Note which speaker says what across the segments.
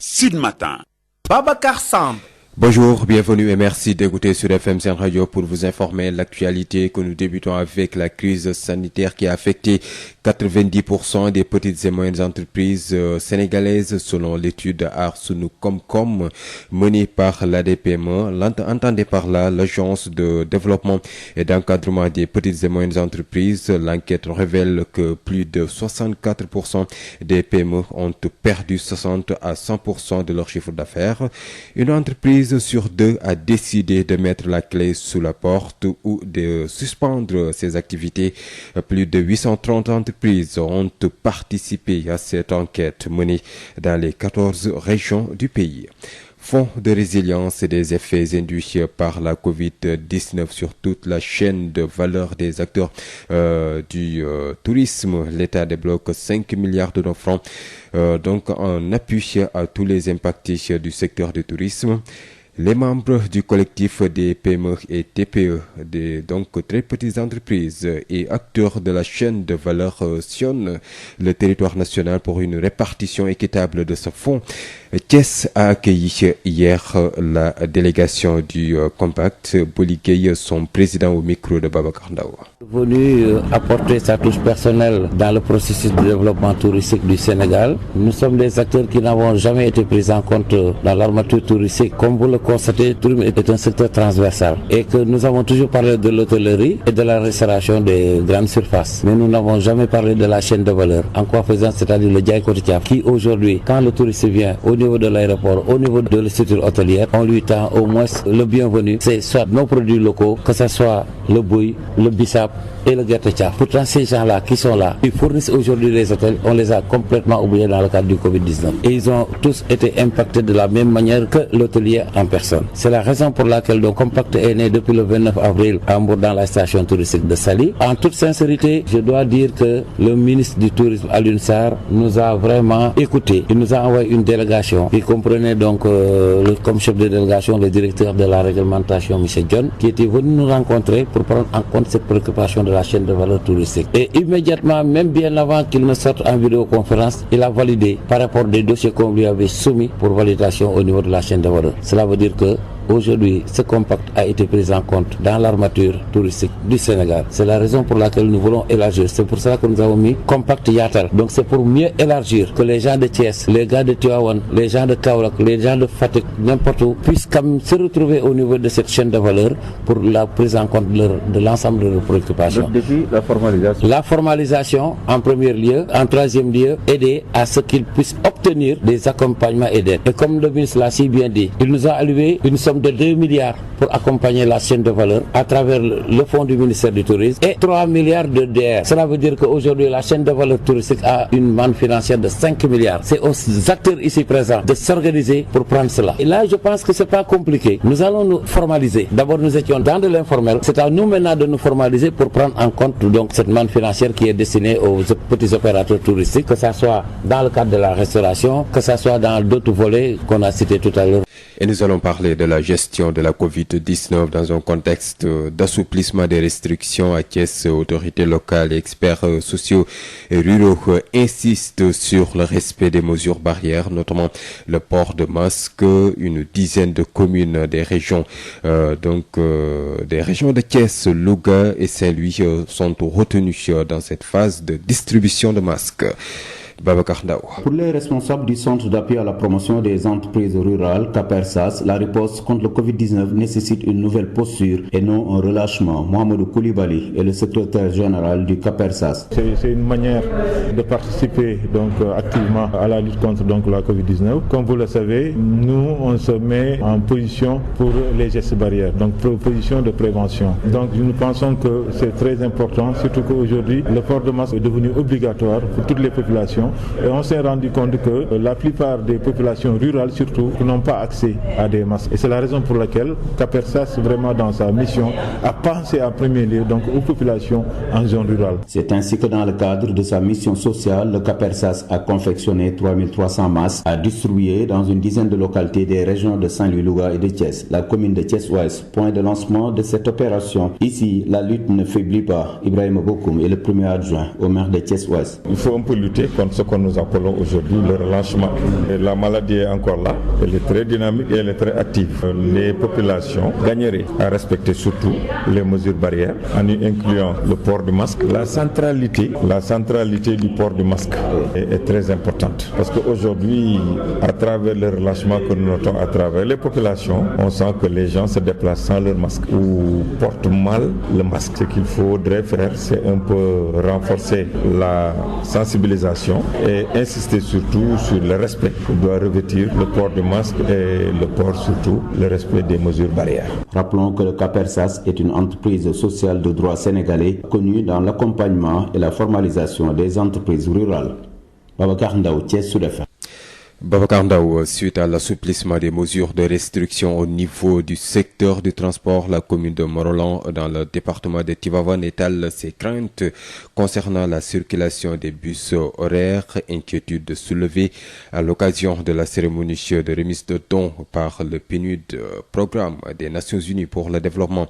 Speaker 1: Sud Matin.
Speaker 2: Babacar Samb.
Speaker 3: Bonjour, bienvenue et merci d'écouter sur FM Sen Radio pour vous informer de l'actualité que nous débutons avec la crise sanitaire qui a affecté 90% des petites et moyennes entreprises sénégalaises selon l'étude Aar Sunu Koom-Koom menée par l'ADPME. Entendez par là l'Agence de développement et d'encadrement des petites et moyennes entreprises. L'enquête révèle que plus de 64% des PME ont perdu 60 à 100% de leur chiffre d'affaires. Une entreprise sur deux a décidé de mettre la clé sous la porte ou de suspendre ses activités. Plus de 830 entreprises ont participé à cette enquête menée dans les 14 régions du pays. Fonds de résilience et des effets induits par la Covid-19 sur toute la chaîne de valeur des acteurs du tourisme. L'État débloque 5 milliards de francs donc en appui à tous les impactés du secteur du tourisme. Les membres du collectif des PME et TPE, des donc très petites entreprises et acteurs de la chaîne de valeur sillonnent le territoire national pour une répartition équitable de ce fonds. Thiès a accueilli hier la délégation du Compact. Boly Gueye, son président au micro de Babacar Ndao.
Speaker 4: Venu apporter sa touche personnelle dans le processus de développement touristique du Sénégal. Nous sommes des acteurs qui n'avons jamais été pris en compte dans l'armature touristique. Comme vous le constatez, le tourisme est un secteur transversal et que nous avons toujours parlé de l'hôtellerie et de la restauration des grandes surfaces. Mais nous n'avons jamais parlé de la chaîne de valeur. En quoi faisant, c'est-à-dire le Diaye quotidien, qui aujourd'hui, quand le touriste vient au niveau de l'aéroport, au niveau de la structure hôtelière, on lui tend au moins le bienvenu. C'est soit nos produits locaux, que ce soit le bouille, le bissap et le gâteau. Pourtant, ces gens-là qui sont là, ils fournissent aujourd'hui les hôtels, on les a complètement oubliés dans le cadre du Covid-19. Et ils ont tous été impactés de la même manière que l'hôtelier en personne. C'est la raison pour laquelle le Compact est né depuis le 29 avril à Mbour dans la station touristique de Saly. En toute sincérité, je dois dire que le ministre du Tourisme, Alioune Sarr, nous a vraiment écoutés. Il nous a envoyé une délégation qui comprenait donc comme chef de délégation le directeur de la réglementation, M. John, qui était venu nous rencontrer pour prendre en compte cette préoccupation de la chaîne de valeur touristique. Et immédiatement, même bien avant qu'il ne sorte en vidéoconférence, il a validé par rapport des dossiers qu'on lui avait soumis pour validation au niveau de la chaîne de valeur. Cela veut dire que aujourd'hui, ce compact a été pris en compte dans l'armature touristique du Sénégal. C'est la raison pour laquelle nous voulons élargir. C'est pour cela que nous avons mis compact Yatal. Donc c'est pour mieux élargir, que les gens de Thiès, les gars de Tivaouane, les gens de Kaolack, les gens de Fatick, n'importe où, puissent comme se retrouver au niveau de cette chaîne de valeur pour la prise en compte de l'ensemble de leurs préoccupations.
Speaker 5: Depuis la formalisation.
Speaker 4: La formalisation en premier lieu, en troisième lieu, aider à ce qu'ils puissent obtenir des accompagnements et d'aides. Et comme le ministre l'a si bien dit, il nous a alloué une somme de 2 milliards pour accompagner la chaîne de valeur à travers le fonds du ministère du Tourisme et 3 milliards de DR. Cela veut dire qu'aujourd'hui la chaîne de valeur touristique a une manne financière de 5 milliards. C'est aux acteurs ici présents de s'organiser pour prendre cela. Et là, je pense que c'est pas compliqué. Nous allons nous formaliser. D'abord, nous étions dans de l'informel. C'est à nous maintenant de nous formaliser pour prendre en compte donc cette manne financière qui est destinée aux petits opérateurs touristiques, que ça soit dans le cadre de la restauration, que ça soit dans d'autres volets qu'on a cités tout à l'heure.
Speaker 3: Et nous allons parler de la gestion de la Covid-19 dans un contexte d'assouplissement des restrictions. À Thiès, autorités locales et experts sociaux et ruraux insistent sur le respect des mesures barrières, notamment le port de masques. Une dizaine de communes des régions, des régions de Thiès, Louga et Saint-Louis sont retenues dans cette phase de distribution de masques. Babacar Ndao.
Speaker 5: Pour les responsables du Centre d'appui à la promotion des entreprises rurales, CAPERSAS, la riposte contre le Covid-19 nécessite une nouvelle posture et non un relâchement. Mohamedou Koulibaly est le secrétaire général du CAPERSAS.
Speaker 6: C'est une manière de participer donc activement à la lutte contre donc la Covid-19. Comme vous le savez, nous on se met en position pour les gestes barrières, donc position de prévention. Donc nous pensons que c'est très important, surtout qu'aujourd'hui le port de masque est devenu obligatoire pour toutes les populations. Et on s'est rendu compte que la plupart des populations rurales surtout n'ont pas accès à des masques. Et c'est la raison pour laquelle CAPERSAS, vraiment dans sa mission, a pensé en premier lieu donc aux populations en zone rurale.
Speaker 5: C'est ainsi que dans le cadre de sa mission sociale, le CAPERSAS a confectionné 3300 masques à distribuer dans une dizaine de localités des régions de Saint-Louis, Louga et de Thiès. La commune de Thiès-Ouest, point de lancement de cette opération. Ici, la lutte ne faiblit pas. Ibrahim Bokoum est le premier adjoint au maire de Thiès-Ouest.
Speaker 6: Il faut un peu lutter contre
Speaker 1: ce que nous appelons aujourd'hui le relâchement. Et la maladie est encore là, elle est très dynamique et elle est très active. Les populations gagneraient à respecter surtout les mesures barrières, en y incluant le port du masque. La centralité du port du masque est très importante. Parce qu'aujourd'hui, à travers le relâchement que nous notons à travers les populations, on sent que les gens se déplacent sans leur masque ou portent mal le masque. Ce qu'il faudrait faire, c'est un peu renforcer la sensibilisation et insister surtout sur le respect que doit revêtir le port du masque et le port surtout le respect des mesures barrières.
Speaker 5: Rappelons que le CAPERSAS est une entreprise sociale de droit sénégalais connue dans l'accompagnement et la formalisation des entreprises rurales. Babacar Ndao, Thiès, Sud FM.
Speaker 3: Babacar Ndao, suite à l'assouplissement des mesures de restriction au niveau du secteur du transport, la commune de Morolan dans le département de Tivaouane étale ses craintes concernant la circulation des bus horaires, inquiétude soulevée à l'occasion de la cérémonie de remise de dons par le PNUD, programme des Nations Unies pour le développement,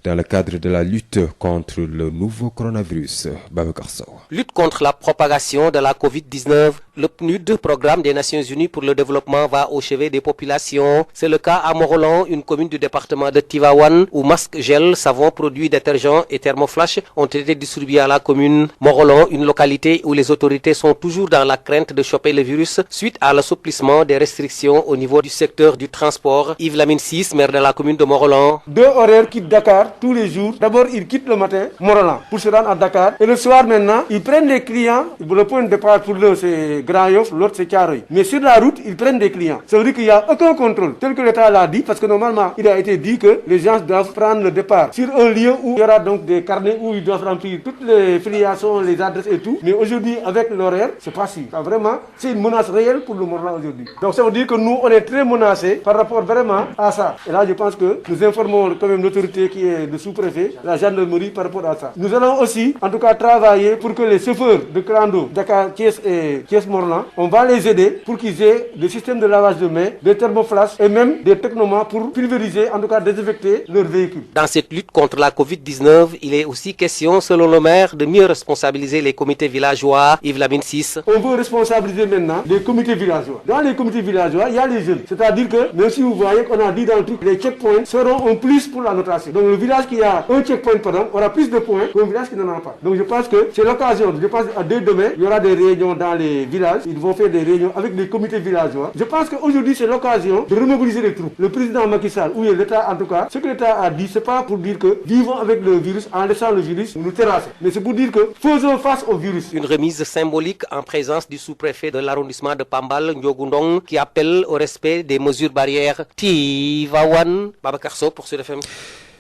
Speaker 3: dans le cadre de la lutte contre le nouveau coronavirus. Babacar Sow.
Speaker 2: Lutte contre la propagation de la Covid-19, le PNUD, programme des Nations Unies pour le développement, va au chevet des populations. C'est le cas à Morolan, une commune du département de Tivaouane, où masques, gel, savon, produits détergents et thermoflash ont été distribués à la commune. Morolan, une localité où les autorités sont toujours dans la crainte de choper le virus suite à l'assouplissement des restrictions au niveau du secteur du transport. Yves Lamine Sis, maire de la commune de Morolan.
Speaker 7: 2 horaires quittent Dakar tous les jours. D'abord, ils quittent le matin, Morolan, pour se rendre à Dakar. Et le soir maintenant, ils prennent des clients. Le point de départ pour l'un, c'est Grand Yoff, l'autre, c'est Thiaroye. Mais sur la route, ils prennent des clients. Ça veut dire qu'il n'y a aucun contrôle, tel que l'État l'a dit, parce que normalement, il a été dit que les gens doivent prendre le départ sur un lieu où il y aura donc des carnets où ils doivent remplir toutes les filiations, les adresses et tout. Mais aujourd'hui, avec l'horaire, c'est pas si. Vraiment, c'est une menace réelle pour le Morolan aujourd'hui. Donc ça veut dire que nous, on est très menacés par rapport vraiment à ça. Et là, je pense que nous informons quand même l'autorité qui est le sous-préfet, la gendarmerie par rapport à ça. Nous allons aussi, en tout cas, travailler pour que les chauffeurs de clando, Dakar, Thiès et Thiès-Morolan, on va les aider pour qu'ils aient des systèmes de lavage de mains, des thermoflash et même des technomats pour pulvériser, en tout cas désinfecter leurs véhicules.
Speaker 2: Dans cette lutte contre la Covid-19, il est aussi question, selon le maire, de mieux responsabiliser les comités villageois. Yves Lamine Sis.
Speaker 7: On veut responsabiliser maintenant les comités villageois. Dans les comités villageois, il y a les jeunes. C'est-à-dire que, même si vous voyez qu'on a dit dans le truc, les checkpoints seront en plus pour la notation. Donc le village qui a un checkpoint, par exemple, aura plus de points qu'un village qui n'en a pas. Donc je pense que c'est l'occasion. Je pense à dès demain, il y aura des réunions dans les villages. Ils vont faire des réunions avec les comités villageois. Je pense qu'aujourd'hui, c'est l'occasion de remobiliser les troupes. Le président Macky Sall, ou l'État en tout cas, ce que l'État a dit, c'est pas pour dire que vivons avec le virus en laissant le virus nous terrasser. Mais c'est pour dire que faisons face au virus.
Speaker 2: Une remise symbolique en présence du sous-préfet de l'arrondissement de Pambal, Ndiogundong, qui appelle au respect des mesures barrières. Tivaouane, Babacar Sow pour Sud FM.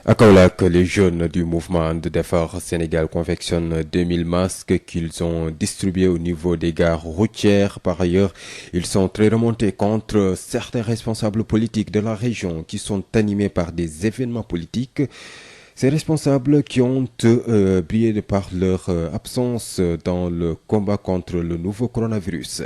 Speaker 3: À Kaolack, les jeunes du mouvement de Defar Sénégal confectionnent 2000 masques qu'ils ont distribués au niveau des gares routières. Par ailleurs, ils sont très remontés contre certains responsables politiques de la région qui sont animés par des événements politiques. Ces responsables qui ont brillé par leur absence dans le combat contre le nouveau coronavirus.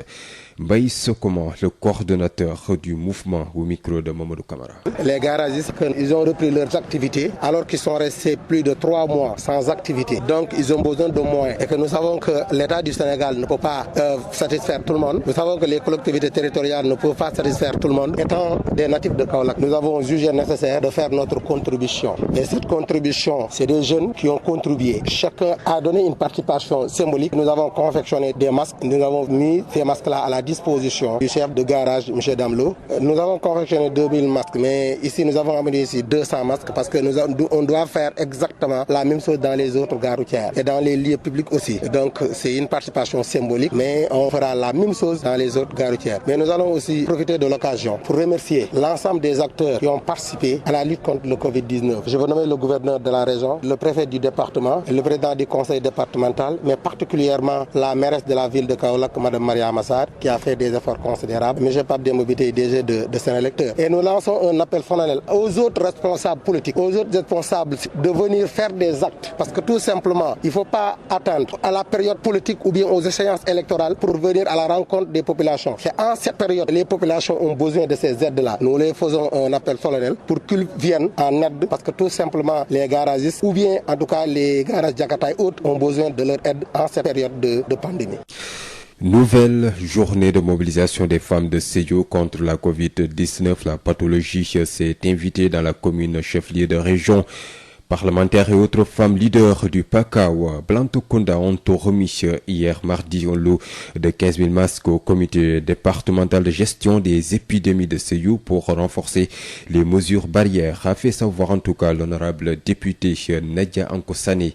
Speaker 3: Mbaye Sokoma, le coordonnateur du mouvement, au micro de Mamadou Camara.
Speaker 8: Les garagistes, ils ont repris leurs activités alors qu'ils sont restés plus de 3 mois sans activité. Donc ils ont besoin de moyens. Et que nous savons que l'État du Sénégal ne peut pas satisfaire tout le monde. Nous savons que les collectivités territoriales ne peuvent pas satisfaire tout le monde. Étant des natifs de Kaolack, nous avons jugé nécessaire de faire notre contribution. Et cette contribution, c'est des jeunes qui ont contribué. Chacun a donné une participation symbolique. Nous avons confectionné des masques. Nous avons mis ces masques-là à la disposition du chef de garage, M. Damlo. Nous avons confectionné 2000 masques, mais ici nous avons amené ici 200 masques parce que on doit faire exactement la même chose dans les autres gares routières et dans les lieux publics aussi. Donc c'est une participation symbolique, mais on fera la même chose dans les autres gares routières. Mais nous allons aussi profiter de l'occasion pour remercier l'ensemble des acteurs qui ont participé à la lutte contre le Covid-19. Je veux nommer le gouverneur de la région, le préfet du département, le président du conseil départemental, mais particulièrement la mairesse de la ville de Kaolack, Mme Maria Massad, qui a fait des efforts considérables. M. Pape Demobité, DG de Sénélecteur. Et nous lançons un appel solennel aux autres responsables politiques, aux autres responsables de venir faire des actes. Parce que tout simplement, il ne faut pas attendre à la période politique ou bien aux échéances électorales pour venir à la rencontre des populations. C'est en cette période, les populations ont besoin de ces aides-là. Nous les faisons un appel solennel pour qu'ils viennent en aide parce que tout simplement, les garagistes ou bien en tout cas les garages Jakarta et autres ont besoin de leur aide en cette période de pandémie.
Speaker 3: Nouvelle journée de mobilisation des femmes de Sédhiou contre la Covid-19. La pathologie s'est invitée dans la commune chef-lieu de région. Parlementaires et autres femmes leaders du PACAO, Blantokounda, ont remis hier mardi un lot de 15 000 masques au comité départemental de gestion des épidémies de Sédhiou pour renforcer les mesures barrières, a fait savoir en tout cas l'honorable député Nadia Ankosane.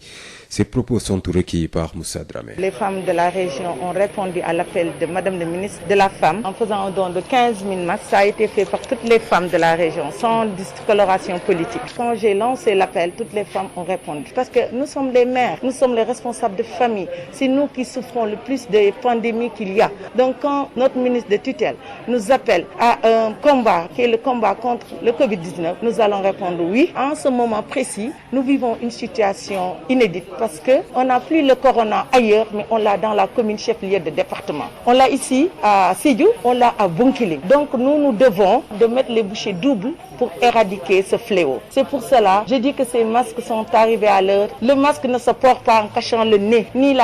Speaker 3: Ces propos sont recueillis par Moussa Dramé.
Speaker 9: Les femmes de la région ont répondu à l'appel de Madame la ministre de la Femme en faisant un don de 15 000 masques. Ça a été fait par toutes les femmes de la région, sans discoloration politique. Quand j'ai lancé l'appel, toutes les femmes ont répondu. Parce que nous sommes les mères, nous sommes les responsables de famille. C'est nous qui souffrons le plus des pandémies qu'il y a. Donc quand notre ministre de tutelle nous appelle à un combat, qui est le combat contre le Covid-19, nous allons répondre oui. En ce moment précis, nous vivons une situation inédite. Parce qu'on n'a plus le corona ailleurs, mais on l'a dans la commune chef-lieu de département. On l'a ici à Sédhiou, on l'a à Bounkiling. Donc nous devons de mettre les bouchées doubles pour éradiquer ce fléau. C'est pour cela, je dis que ces masques sont arrivés à l'heure. Le masque ne se porte pas en cachant le nez, ni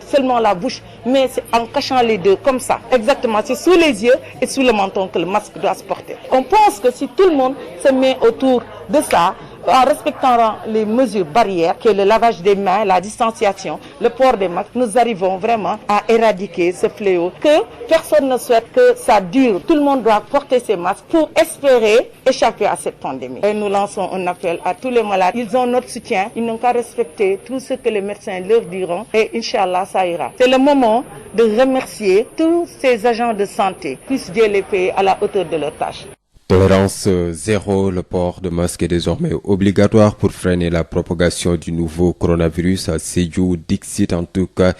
Speaker 9: seulement la bouche, mais c'est en cachant les deux, comme ça. Exactement, c'est sous les yeux et sous le menton que le masque doit se porter. On pense que si tout le monde se met autour de ça, en respectant les mesures barrières, qui est le lavage des mains, la distanciation, le port des masques, nous arrivons vraiment à éradiquer ce fléau que personne ne souhaite que ça dure. Tout le monde doit porter ses masques pour espérer échapper à cette pandémie. Et nous lançons un appel à tous les malades. Ils ont notre soutien, ils n'ont qu'à respecter tout ce que les médecins leur diront et Inch'Allah, ça ira. C'est le moment de remercier tous ces agents de santé. Puisse Dieu les payer à la hauteur de leur tâche.
Speaker 3: Tolérance zéro, le port de masque est désormais obligatoire pour freiner la propagation du nouveau coronavirus à Sédhiou, Dixit en tout cas.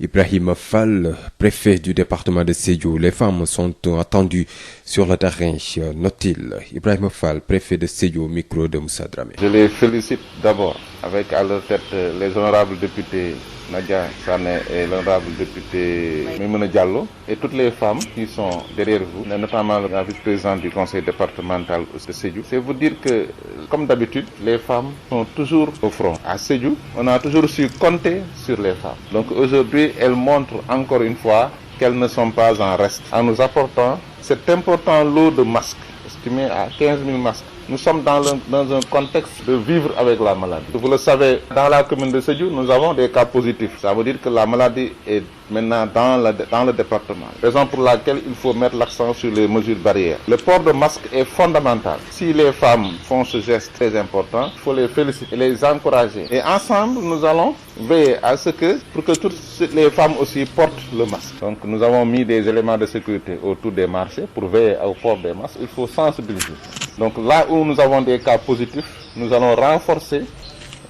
Speaker 3: Ibrahim Fall, préfet du département de Sédhiou. Les femmes sont attendues sur le terrain, note-t-il. Ibrahim Fall, préfet de Sédhiou, micro de Moussa Dramé.
Speaker 10: Je les félicite d'abord avec à leur tête les honorables députés Nadia Sané et l'honorable député Mimouna Diallo et toutes les femmes qui sont derrière vous, notamment la vice-présidente du conseil départemental de Sédhiou. C'est vous dire que, comme d'habitude, les femmes sont toujours au front. À Sédhiou, on a toujours su compter sur les femmes. Donc aujourd'hui, elles montrent encore une fois qu'elles ne sont pas en reste en nous apportant cet important lot de masques, estimé à 15 000 masques. Nous sommes dans un contexte de vivre avec la maladie. Vous le savez, dans la commune de Sédhiou, nous avons des cas positifs. Ça veut dire que la maladie est maintenant dans le département. Raison pour laquelle il faut mettre l'accent sur les mesures barrières. Le port de masque est fondamental. Si les femmes font ce geste très important, il faut les féliciter et les encourager. Et ensemble, nous allons veiller à ce que, pour que toutes les femmes aussi portent le masque. Donc nous avons mis des éléments de sécurité autour des marchés pour veiller au port des masques. Il faut sensibiliser. Donc là où nous avons des cas positifs, nous allons renforcer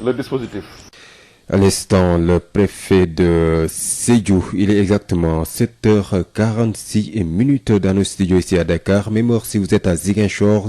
Speaker 10: le dispositif.
Speaker 3: À l'instant, le préfet de Sédhiou, il est exactement 7h46 dans nos studios ici à Dakar. Même si vous êtes à Ziguinchor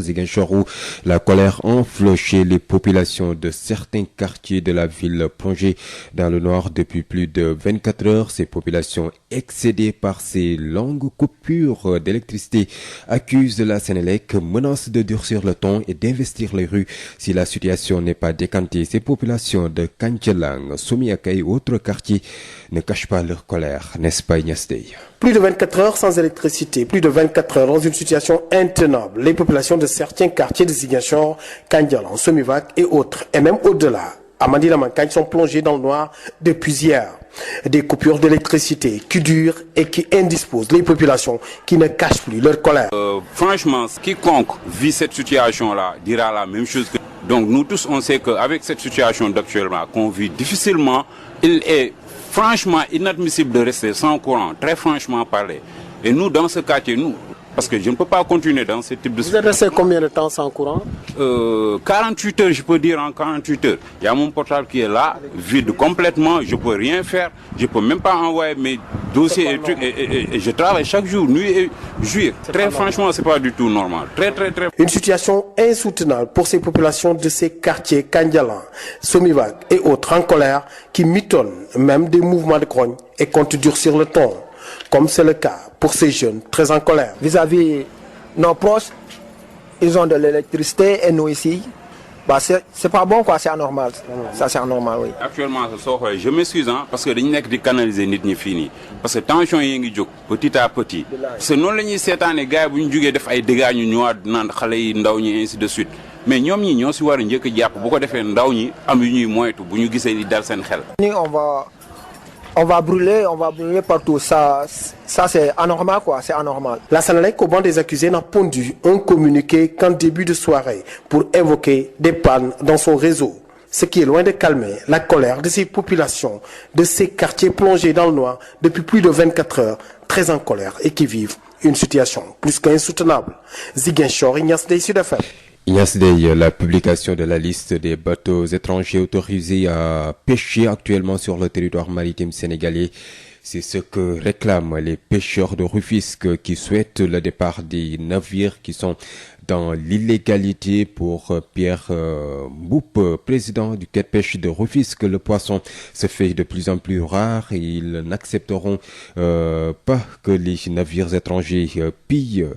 Speaker 3: où la colère enfle chez les populations de certains quartiers de la ville plongée dans le noir depuis plus de 24 heures. Ces populations excédées par ces longues coupures d'électricité accusent la Sénélec, menacent de durcir le ton et d'investir les rues si la situation n'est pas décantée. Ces populations de Kantchelang, Somiaka et autres quartiers ne cachent pas leur colère, n'est-ce pas Ignace Dey?
Speaker 11: Plus de 24 heures sans électricité, plus de 24 heures dans une situation intenable. Les populations de certains quartiers de Ziguinchor, Kandialan, Somivac et autres, et même au-delà, à Mandila-Mancagne, sont plongés dans le noir depuis hier. Des coupures d'électricité qui durent et qui indisposent les populations qui ne cachent plus leur colère.
Speaker 12: Franchement, quiconque vit cette situation-là dira la même chose que... Donc nous tous, on sait qu'avec cette situation d'actuellement qu'on vit difficilement, il est franchement inadmissible de rester sans courant, très franchement parler. Et nous, dans ce quartier, parce que je ne peux pas continuer dans ce type de situation.
Speaker 11: Vous êtes resté combien de temps sans courant?
Speaker 12: 48 heures, je peux dire en 48 heures. Il y a mon portable qui est là, vide complètement, je ne peux rien faire, je ne peux même pas envoyer mes dossiers et trucs, et je travaille chaque jour, nuit et jour. Très franchement, ce n'est pas du tout normal. Très.
Speaker 11: Une situation insoutenable pour ces populations de ces quartiers Kandialan, Somivac et autres en colère qui mitonnent même des mouvements de grogne et comptent durcir le ton, comme c'est le cas pour ces jeunes très en colère.
Speaker 13: Vis-à-vis nos proches, ils ont de l'électricité et nous ici, bah c'est pas bon quoi, c'est anormal. Ça c'est anormal, oui.
Speaker 12: Actuellement je m'excuse parce que dañu nekk di canaliser nit ñi fii nii parce que tension yi ngi jóg petit à petit parce que noonu la ñuy seetaane gars yi bu ñu jógee def ay dégâts ñu ñëwaat naan xale yi ndaw ñi ainsi de suite mais ñoom ñi ñoo si war a njëkk a jàpp bu ko defee ndaw ñi am yu ñuy moytu bu ñu gisee di dal seen xel.
Speaker 13: On va brûler partout. Ça c'est anormal quoi, c'est anormal.
Speaker 11: La Sénélec, au banc des accusés, n'a pondu un communiqué qu'en début de soirée pour évoquer des pannes dans son réseau. Ce qui est loin de calmer la colère de ces populations, de ces quartiers plongés dans le noir depuis plus de 24 heures, très en colère et qui vivent une situation plus qu'insoutenable. Ziguinchor, Ignace Dey, Sud FM.
Speaker 3: Ignace Dey, la publication de la liste des bateaux étrangers autorisés à pêcher actuellement sur le territoire maritime sénégalais. C'est ce que réclament les pêcheurs de Rufisque qui souhaitent le départ des navires qui sont dans l'illégalité. Pour Pierre Mboup, président du quai de pêche de Rufisque, le poisson se fait de plus en plus rare et ils n'accepteront pas que les navires étrangers pillent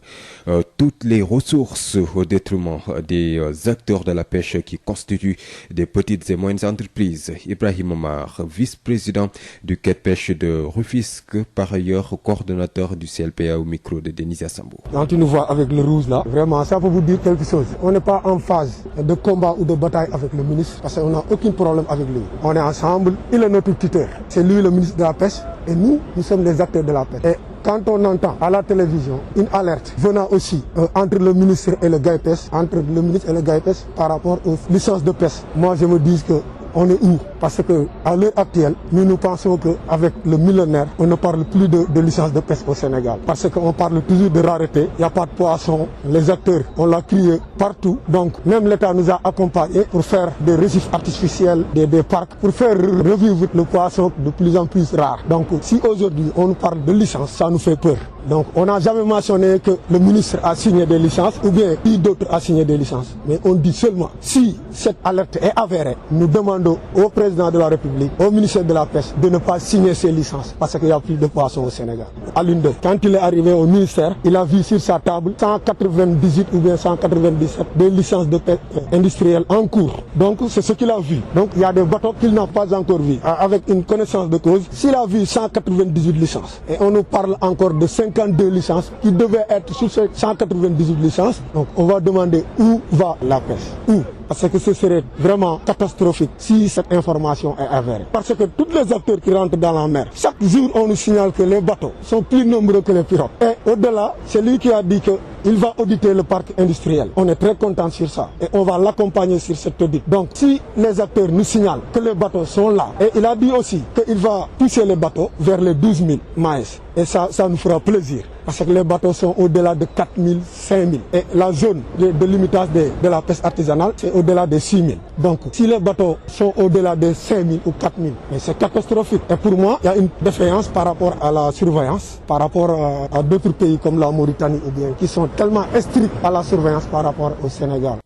Speaker 3: toutes les ressources au détriment des acteurs de la pêche qui constituent des petites et moyennes entreprises. Ibrahim Omar, vice-président du quai de pêche de Rufisque, par ailleurs coordonnateur du CLPA au micro de Denis Assambou.
Speaker 14: Quand tu nous vois avec le rouge là, vraiment ça peut vous dire quelque chose. On n'est pas en phase de combat ou de bataille avec le ministre parce qu'on n'a aucun problème avec lui. On est ensemble, il est notre tuteur. C'est lui le ministre de la pêche et nous sommes les acteurs de la pêche. Et quand on entend à la télévision une alerte venant aussi entre le ministre et le GAIPES, par rapport aux licences de pêche, moi je me dis que on est où? Parce que à l'heure actuelle, nous pensons qu'avec le millénaire, on ne parle plus de licence de pêche au Sénégal. Parce qu'on parle toujours de rareté, il n'y a pas de poisson, les acteurs, on l'a crié partout. Donc même l'État nous a accompagnés pour faire des récifs artificiels, des parcs, pour faire revivre le poisson de plus en plus rare. Donc si aujourd'hui on nous parle de licence, ça nous fait peur. Donc on n'a jamais mentionné que le ministre a signé des licences ou bien qui d'autre a signé des licences. Mais on dit seulement, si cette alerte est avérée, nous demandons au président de la République, au ministère de la Pêche, de ne pas signer ces licences parce qu'il n'y a plus de poissons au Sénégal. À l'une d'eux, quand il est arrivé au ministère, il a vu sur sa table 198 ou bien 197 des licences de pêche industrielles en cours. Donc c'est ce qu'il a vu. Donc il y a des bateaux qu'il n'a pas encore vus. Avec une connaissance de cause, s'il a vu 198 licences et on nous parle encore de 52 licences qui devaient être sous ces 198 licences, donc on va demander où va la pêche. Où? Parce que ce serait vraiment catastrophique si cette information est avérée. Parce que tous les acteurs qui rentrent dans la mer, chaque jour on nous signale que les bateaux sont plus nombreux que les pirogues. Et au-delà, c'est lui qui a dit qu'il va auditer le parc industriel. On est très content sur ça et on va l'accompagner sur cet audit. Donc si les acteurs nous signalent que les bateaux sont là, et il a dit aussi qu'il va pousser les bateaux vers les 12 000 maïs. Et ça nous fera plaisir. Parce que les bateaux sont au-delà de 4 000, 5 000. Et la zone de limitage de la pêche artisanale, c'est au-delà de 6 000. Donc, si les bateaux sont au-delà de 5 000 ou 4 000, c'est catastrophique. Et pour moi, il y a une défaillance par rapport à la surveillance, par rapport à d'autres pays comme la Mauritanie ou bien, qui sont tellement stricts à la surveillance par rapport au Sénégal.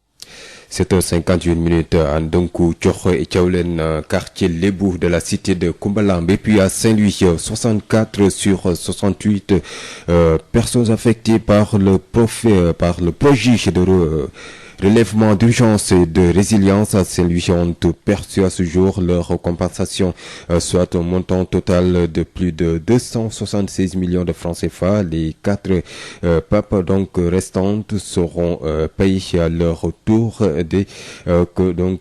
Speaker 3: 7h51 à Ndonkou, Thiokho et Thiawlène, quartier Lébou de la cité de Koumbalambe. Et puis à Saint-Louis, 64 sur 68 personnes affectées par le projet de relèvement d'urgence et de résilience à Saint-Louis ont perçu à ce jour leur compensation, soit un montant total de plus de 276 millions de francs CFA. Les 4 papes donc restantes seront payées à leur tour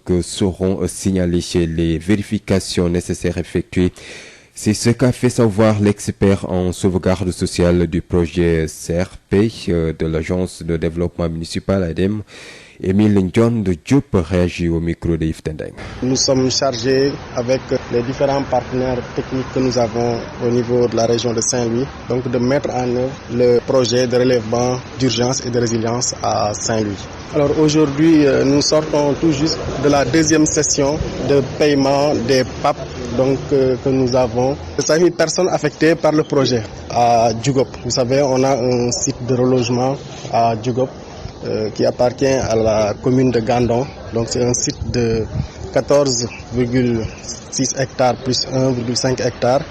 Speaker 3: que seront signalées les vérifications nécessaires effectuées. C'est ce qu'a fait savoir l'expert en sauvegarde sociale du projet CRP de l'Agence de développement municipal ADEM. Émile Ndion de Diop réagit au micro de Yves Tendeng.
Speaker 15: Nous sommes chargés avec les différents partenaires techniques que nous avons au niveau de la région de Saint-Louis, donc de mettre en œuvre le projet de relèvement d'urgence et de résilience à Saint-Louis. Alors aujourd'hui, nous sortons tout juste de la deuxième session de paiement des PAP que nous avons. Ça fait une personne affectée par le projet à Djougop. Vous savez, on a un site de relogement à Djougop qui appartient à la commune de Gandon. Donc c'est un site de 14,6 hectares plus 1,5 hectares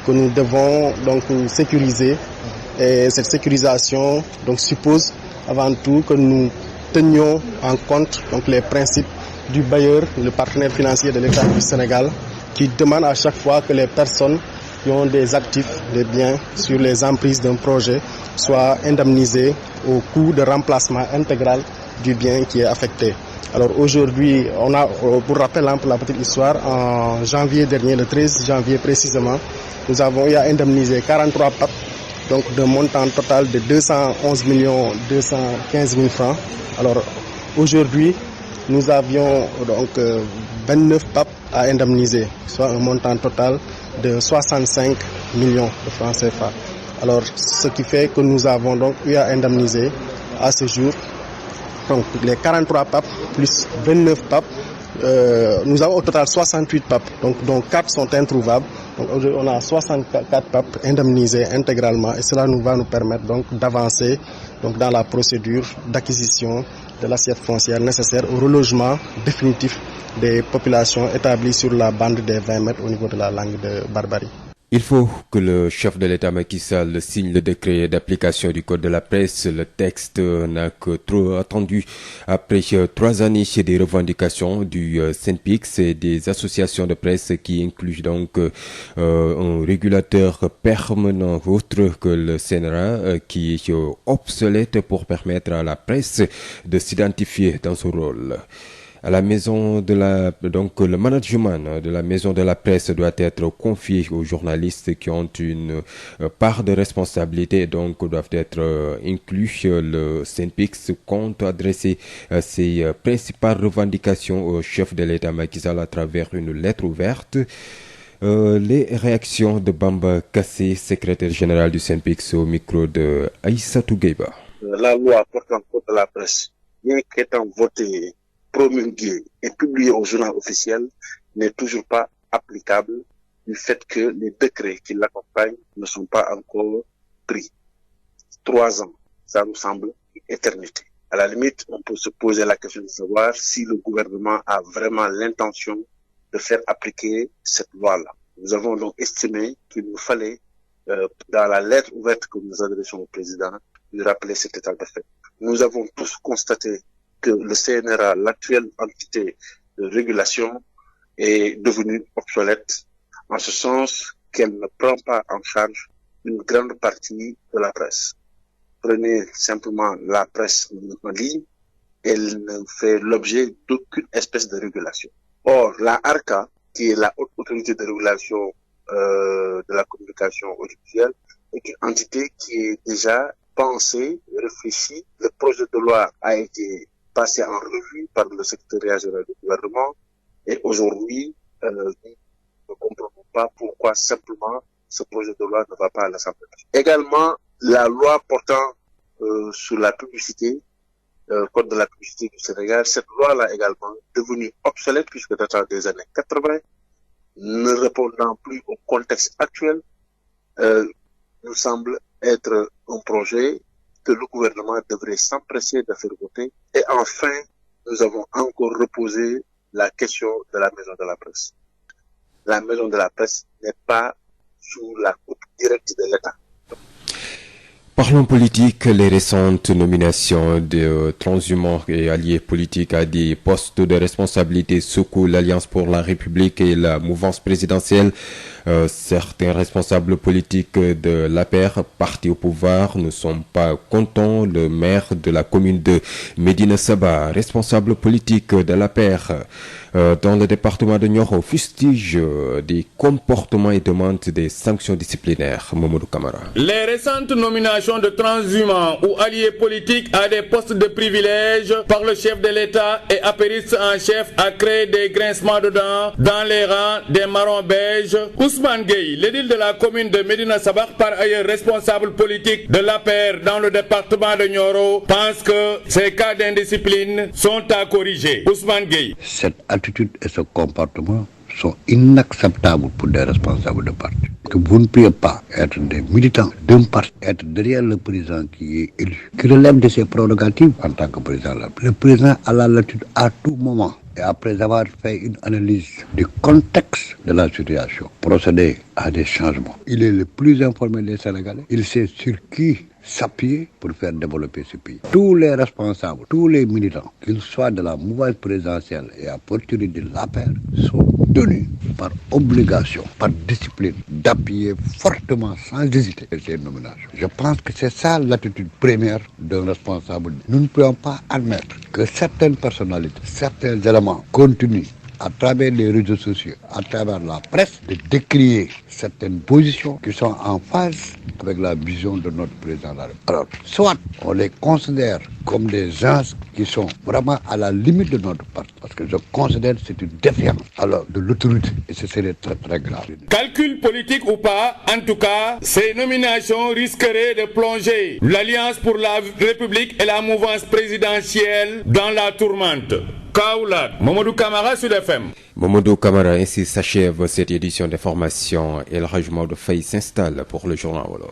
Speaker 15: que nous devons donc sécuriser. Et cette sécurisation donc suppose avant tout que nous tenions en compte donc les principes du bailleur, le partenaire financier de l'État du Sénégal, qui demande à chaque fois que les personnes qui ont des actifs, des biens sur les emprises d'un projet soient indemnisées au coût de remplacement intégral du bien qui est affecté. Alors aujourd'hui, on a, pour rappel, pour la petite histoire, en janvier dernier, le 13 janvier précisément, nous avons eu à indemniser 43 PAP, donc d'un montant total de 211 215 000 francs. Alors aujourd'hui, nous avions donc 29 PAP à indemniser, soit un montant total de 65 millions de francs CFA. Alors ce qui fait que nous avons donc eu à indemniser à ce jour donc les 43 PAP plus 29 PAP. Nous avons au total 68 PAP, donc dont 4 sont introuvables. Donc aujourd'hui, on a 64 PAP indemnisés intégralement et cela va nous permettre donc d'avancer donc dans la procédure d'acquisition de l'assiette foncière nécessaire au relogement définitif des populations établies sur la bande des 20 mètres au niveau de la langue de Barbarie.
Speaker 3: Il faut que le chef de l'État Macky Sall signe le décret d'application du code de la presse. Le texte n'a que trop attendu après 3 années des revendications du SYNPICS et des associations de presse qui incluent donc un régulateur permanent autre que le CNRA qui est obsolète pour permettre à la presse de s'identifier dans son rôle. À la maison de le management de la maison de la presse doit être confié aux journalistes qui ont une part de responsabilité, donc doivent être inclus. Le SYNPICS compte adresser ses principales revendications au chef de l'État Macky Sall à travers une lettre ouverte. Les réactions de Bamba Kassé, secrétaire général du SYNPICS, au micro de Aïssatou Gueiba.
Speaker 16: La loi portant code de la presse, bien qu'étant votée, promulguée et publiée au journal officiel, n'est toujours pas applicable du fait que les décrets qui l'accompagnent ne sont pas encore pris. 3 ans, ça nous semble une éternité. À la limite, on peut se poser la question de savoir si le gouvernement a vraiment l'intention de faire appliquer cette loi-là. Nous avons donc estimé qu'il nous fallait, dans la lettre ouverte que nous adressons au président, lui rappeler cet état de fait. Nous avons tous constaté que le CNRA, l'actuelle entité de régulation, est devenue obsolète, en ce sens qu'elle ne prend pas en charge une grande partie de la presse. Prenez simplement la presse en ligne, elle ne fait l'objet d'aucune espèce de régulation. Or, la ARCA, qui est la haute autorité de régulation de la communication audiovisuelle, est une entité qui est déjà pensée, réfléchie. Le projet de loi a été passé en revue par le secrétariat général du gouvernement et aujourd'hui, nous ne comprenons pas pourquoi simplement ce projet de loi ne va pas à l'Assemblée. Également, la loi portant sur la publicité, code de la publicité du Sénégal, cette loi-là également devenue obsolète puisque datant des années 80, ne répondant plus au contexte actuel, nous semble être un projet que le gouvernement devrait s'empresser de faire voter. Et enfin, nous avons encore reposé la question de la maison de la presse. La maison de la presse n'est pas sous la coupe directe de l'État.
Speaker 3: Parlons politique, les récentes nominations de transhumants et alliés politiques à des postes de responsabilité secouent l'Alliance pour la République et la mouvance présidentielle. Certains responsables politiques de l'APR, parti au pouvoir, ne sont pas contents. Le maire de la commune de Médina Saba, responsable politique de l'APR dans le département de Nioro, fustige des comportements et demande des sanctions disciplinaires. Mamadou Kamara.
Speaker 17: Les récentes nominations de transhumants ou alliés politiques à des postes de privilège par le chef de l'État et apériste en chef a créé des grincements de dents dans les rangs des marrons beiges. Ousmane Gueye, l'édile de la commune de Médina Sabakh, par ailleurs responsable politique de l'APR dans le département de Nioro, pense que ces cas d'indiscipline sont à corriger. Ousmane Gueye.
Speaker 18: Cette attitude et ce comportement sont inacceptables pour des responsables de parti. Que vous ne pouvez pas être des militants d'un parti, être derrière le président qui est élu, qui relève de ses prérogatives en tant que président. Le président a la latitude à tout moment, et après avoir fait une analyse du contexte de la situation, procéder à des changements. Il est le plus informé des Sénégalais. Il sait sur qui s'appuyer pour faire développer ce pays. Tous les responsables, tous les militants, qu'ils soient de la mouvance présidentielle et à partir de l'APR, sont tenus par obligation, par discipline, d'appuyer fortement, sans hésiter, ces nominations. Je pense que c'est ça l'attitude première d'un responsable. Nous ne pouvons pas admettre que certaines personnalités, certains éléments continuent à travers les réseaux sociaux, à travers la presse, de décrier certaines positions qui sont en phase avec la vision de notre président. Alors, soit on les considère comme des gens qui sont vraiment à la limite de notre parti, parce que je considère que c'est une défiance alors de l'autorité, et ce serait très très grave.
Speaker 17: Calcul politique ou pas, en tout cas, ces nominations risqueraient de plonger l'Alliance pour la République et la mouvance présidentielle dans la tourmente. Kaolack, Mamadou Camara, Sud FM.
Speaker 3: Mamadou Camara, ainsi s'achève cette édition d'information et le régiment de Faye s'installe pour le journal Wolof.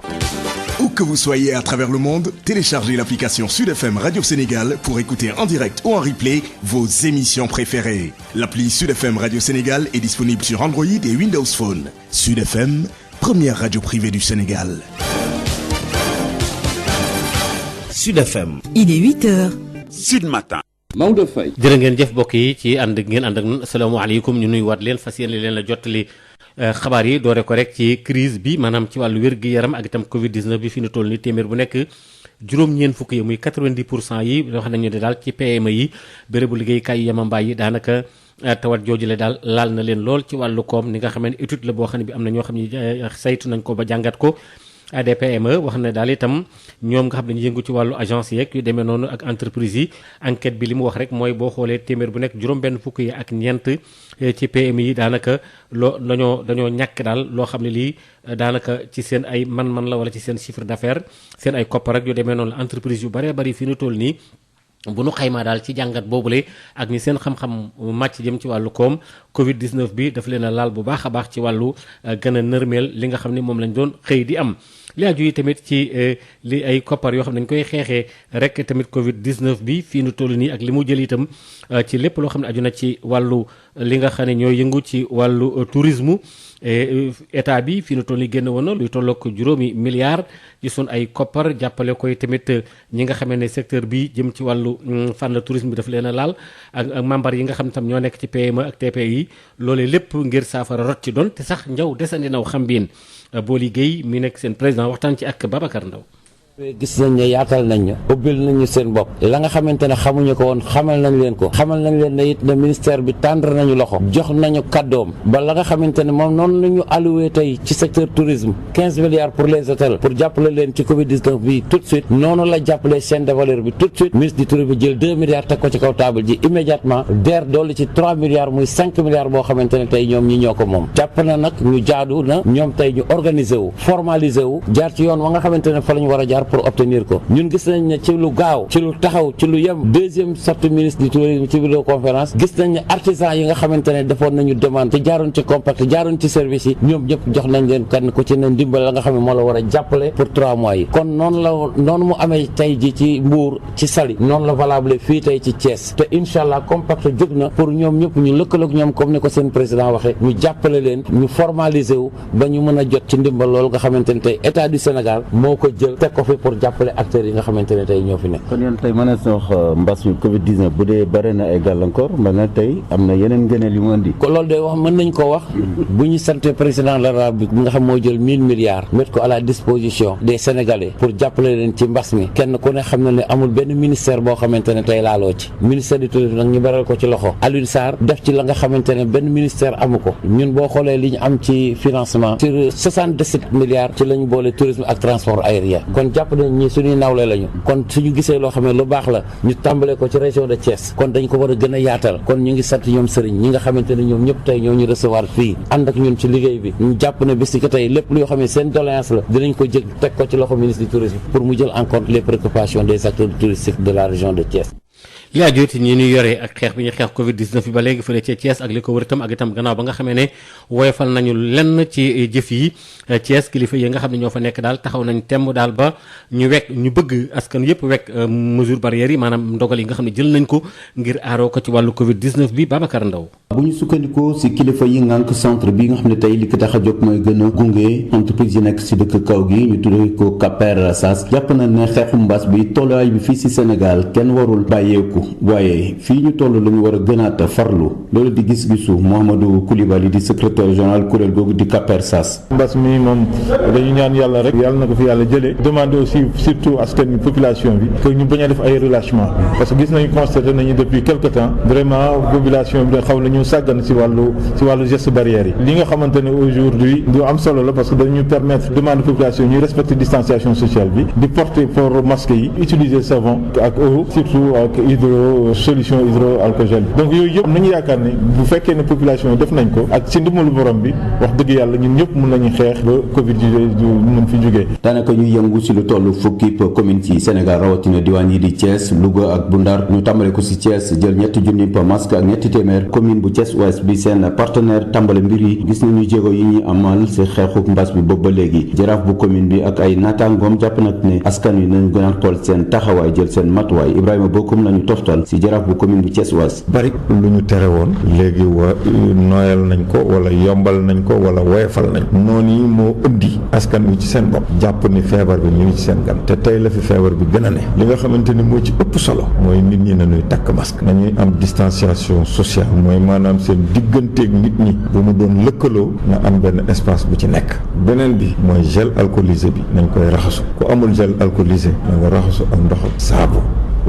Speaker 19: Où que vous soyez à travers le monde, téléchargez l'application Sud FM Radio Sénégal pour écouter en direct ou en replay vos émissions préférées. L'appli Sud FM Radio Sénégal est disponible sur Android et Windows Phone. Sud FM, première radio privée du Sénégal.
Speaker 20: Sud FM.
Speaker 21: Il est 8h.
Speaker 20: Sud Matin.
Speaker 21: Maodo Faye.
Speaker 22: jërë ngeen jëf mbokk yi ci ànd ak ñun asalaamaaleykum ñu nuyuwaat leen fas yéene leen la jottali xabaar yi doore ko rek ci crise bi maanaam ci wàllu wér-gu-yaram ak itam Covid 19 bi fi ñu toll ni téeméer bu nekk juróom-ñeent fukk yi muy 90% yi wax nañu ne daal ci PME yi bérébu liggéeykaay yi yamambaay yi daanaka tawat joojule daal laal na leen lool ci wàllu koom ni nga xam ne étude la boo xam ne bi am na ñoo xam ne saytu nañ ko ba jàngat ko. ADPME wax na daal itam ñoom nga xam ne ñu yëngu ci wàllu agence yeeg yu demee noonu ak entreprise yi enquête bi li mu wax rek mooy boo xoolee téeméer bu nekk juróom-benn fukk yi ak ñeent ci PME yi daanaka dañoo ñàkk daal loo xam ne lii daanaka ci seen ay man-man la wala ci seen chiffre d'affaires seen ay koppar ak yu demee noonu la entreprise yu baree bari fi ñu toll nii. bu nu xaymaa daal ci jàngat boobule ak ñi seen xam-xam màcc jëm ci wàllu koom Covid 19 bi daf leen a laal bu baax a baax ci wàllu gën a nërmeel li nga xam ne moom lañ doon xëy di am. li aju yi tamit ci li ay koppar yoo xam ne dañ koy xeexee rek tamit Covid 19 bi fii nu toll nii ak li mu jël itam ci lépp loo xam ne aju na ci wàllu li nga xam ne ñoo yëngu ci wàllu tourisme. état bi fii nu toll nii génn woon na luy tollook juróomi milliards ci sun ay koppar jàppale koy tamit ñi nga xamee ne secteur bi jëm ci wàllu fànn tourisme bi daf leen a laal ak membre yi nga xam tam ñoo nekk ci PME ak TPI loolee lépp ngir saafara rot ci doon te sax njaw desandi naw xam biin boo liggéey mi nekk seen président waxtaan ci ak Babacar Ndaw
Speaker 4: gis nañ ne yaatal nañ ñu ubbil nañu seen bopp la nga xamante ne xamuñu ko woon xamal nañ leen ko xamal nañ leen ne it ne ministère bi tendre nañu loxo jox nañu kàddoom ba la nga xamante ne moom noonu la ñu alloué tey ci secteur tourisme 15 milliards pour les hôtels pour jàppale leen ci Covid 19 bi tout de suite noonu la jàppale chaîne de valeur bi tout de suite ministre du tourisme bi jël 2 milliards teg ko ci kaw table ji immédiatement DER dolli ci 3 milliards muy 5 milliards boo xamante ne tey ñoom ñi ñoo ko moom jàpp na nag ñu jaadu na ñoom tey ñu organiser wu formaliser wu jaar ci yoon wa nga xamante ne fa la ñu war a jaar pour obtenir ko ñun gis nañ ne ci lu gaaw ci lu taxaw ci lu yem deuxième sortie ministre du tourisme ci vidéoconférence gis nañ ne artisan yi nga xamante ne defoon nañu demande te jaaroon ci compact jaaroon ci service yi ñoom ñëpp jox nañ leen kenn ku ci ne ndimbal la nga xam ne moo la war a jàppale pour 3 mois yi kon noonu mu amee tey ji ci Mbour ci Saly noonu la valable fii tey ci Thiès te incha allah compact jóg na pour ñoom ñëpp ñu lëkkaloog ñoom comme ni ko seen président waxee ñu jàppale leen ñu formaliser wu ba ñu mën a jot ci ndimbal loolu nga xamante ne tey état du Sénégal moo ko jël teg ko fi pour jàppale acteurs yi nga xamante ne tey ñoo fi nekk.
Speaker 5: kon yéen tey mën na wax mbas mi Covid 19 bu dee bare na ay gàllankoor mën na tey am na yeneen ngëneel yu mu andi.
Speaker 4: ko loolu day wax mën nañ ko wax bu ñu sante président de la République bi nga xam moo jël 1000 milliards mettre ko à la disposition des Sénégalais pour jàppale leen ci mbas mi kenn ku ne xam na ne amul benn ministère boo xamante ne tey laaloo ci ministère du tourisme nag ñu baral ko ci loxo Alioune Sarr def ci la nga xamante ne benn ministère amu ko ñun boo xoolee li ñu am ci financement sur 77 milliards ci la ñu boole tourisme ak transport aérien kon jàpp nañ ñi suñuy nawle lañu kon suñu gisee loo xam ne lu baax la ñu tàmbalee ko ci région de Thiès kon dañ ko war a gën a yaatal kon ñu ngi sant ñoom sëriñ ñi nga xamante ne ñoom ñëpp tey ñoo ñu recevoir fii ànd ak ñun ci liggéey bi ñu jàpp ne bis ki tey lépp loo xam ne seen doléance la dinañ ko jël teg ko ci loxo ministre du tourisme pour mu jël en compte les préoccupations des acteurs touristiques de la région de Thiès.
Speaker 22: li ajooti ñi ñu yore ak xeex bi ñu xeex Covid 19 bi ba léegi fële ci Thiès ak li ko wër itam ak itam gannaaw ba nga xamee ne woyofal nañu lenn ci jëf yi Thiès kilifa yi nga xam ne ñoo fa nekk daal taxaw nañ temm daal ba ñu bëgg askan yëpp wekk mesure barrières yi maanaam ndogal yi nga xam ne jël nañ ko ngir aaroo ko ci wàllu Covid 19 bi Babacar Ndaw.
Speaker 5: bu ñu sukkandikoo si kilifa yi ngànk centre bi nga xam ne tey li ko tax a jóg mooy gën a gunge entreprise yi nekk si dëkk kaw gi ñu tuddee ko Kaper Sas jàpp na ne xeexu mbas bi tolluwaay bi fii si Sénégal kenn warul bàyyeeku waaye fii ñu toll la ñu war a gënaat farlu loolu di gis-gisu Mouhamadou Koulibaly di secrétaire général kuréel googu di Kaper Sas.
Speaker 6: mbas mi moom dañu ñaan yàlla rek yàlla na ko fi yàlla jëlee demandé aussi surtout askan wi population bi que ñu bañ a def ay relâchement parce que gis nañu constaté nañu depuis quelque temps vraiment population bi xaw nañu sàggan si wàllu geste barrière yi li nga xamante ne aujourd'hui du am solo la parce que dañu permettre demande population ñuy respecter distanciation sociale bi di porter port masque yi utiliser savon ak eau surtout ak solution hydroalcoolique donc yooyu yëpp nañu yaakaar ne bu fekkee ne population yi def nañ ko ak si ndimbalu borom bi wax dëgg yàlla ñun ñëpp mën nañu xeex ba Covid mën fi jógee.
Speaker 5: daanaka ñu yëngu si lu toll fukki commune ci Sénégal rawatina diwaan yi di Thiès Louga ak bu Ndar ñu tàmbale ko si Thiès jël ñetti junni masque ak ñetti téeméer commune bu Thiès Ouest bi seen partenaire tàmbale mbir yi gis nañu jéego yi ñuy amal si xeexu mbas bi boobu ba léegi jaraaf bu commune bi ak ay naataangoom jàpp nag ne askan wi nañu gën a xool seen taxawaay jël seen matuwaay Ibrahima Bokum lañu toftal si jaraaf bu commune bu Thiès Ouest.
Speaker 1: bari lu ñu tere woon léegi noyal nañ ko wala yombal nañ ko wala woyofal nañ noonu yi moo indi askan wi ci seen bopp jàpp ni feebar bi ñu ngi ci seen gan te tey la fi feebar bi gën a ne li nga xamante ni moo ci ëpp solo mooy nit ñi nañuy takk masque nañuy am distanciation sociale mooy maanaam seen digganteeg nit ñi bu mu doon lëkkaloo na am benn espace bu ci nekk beneen bi mooy gel alcoolisé bi nañ koy raxasu ku amul gel alcoolisé na nga raxasu ak ndoxam saabu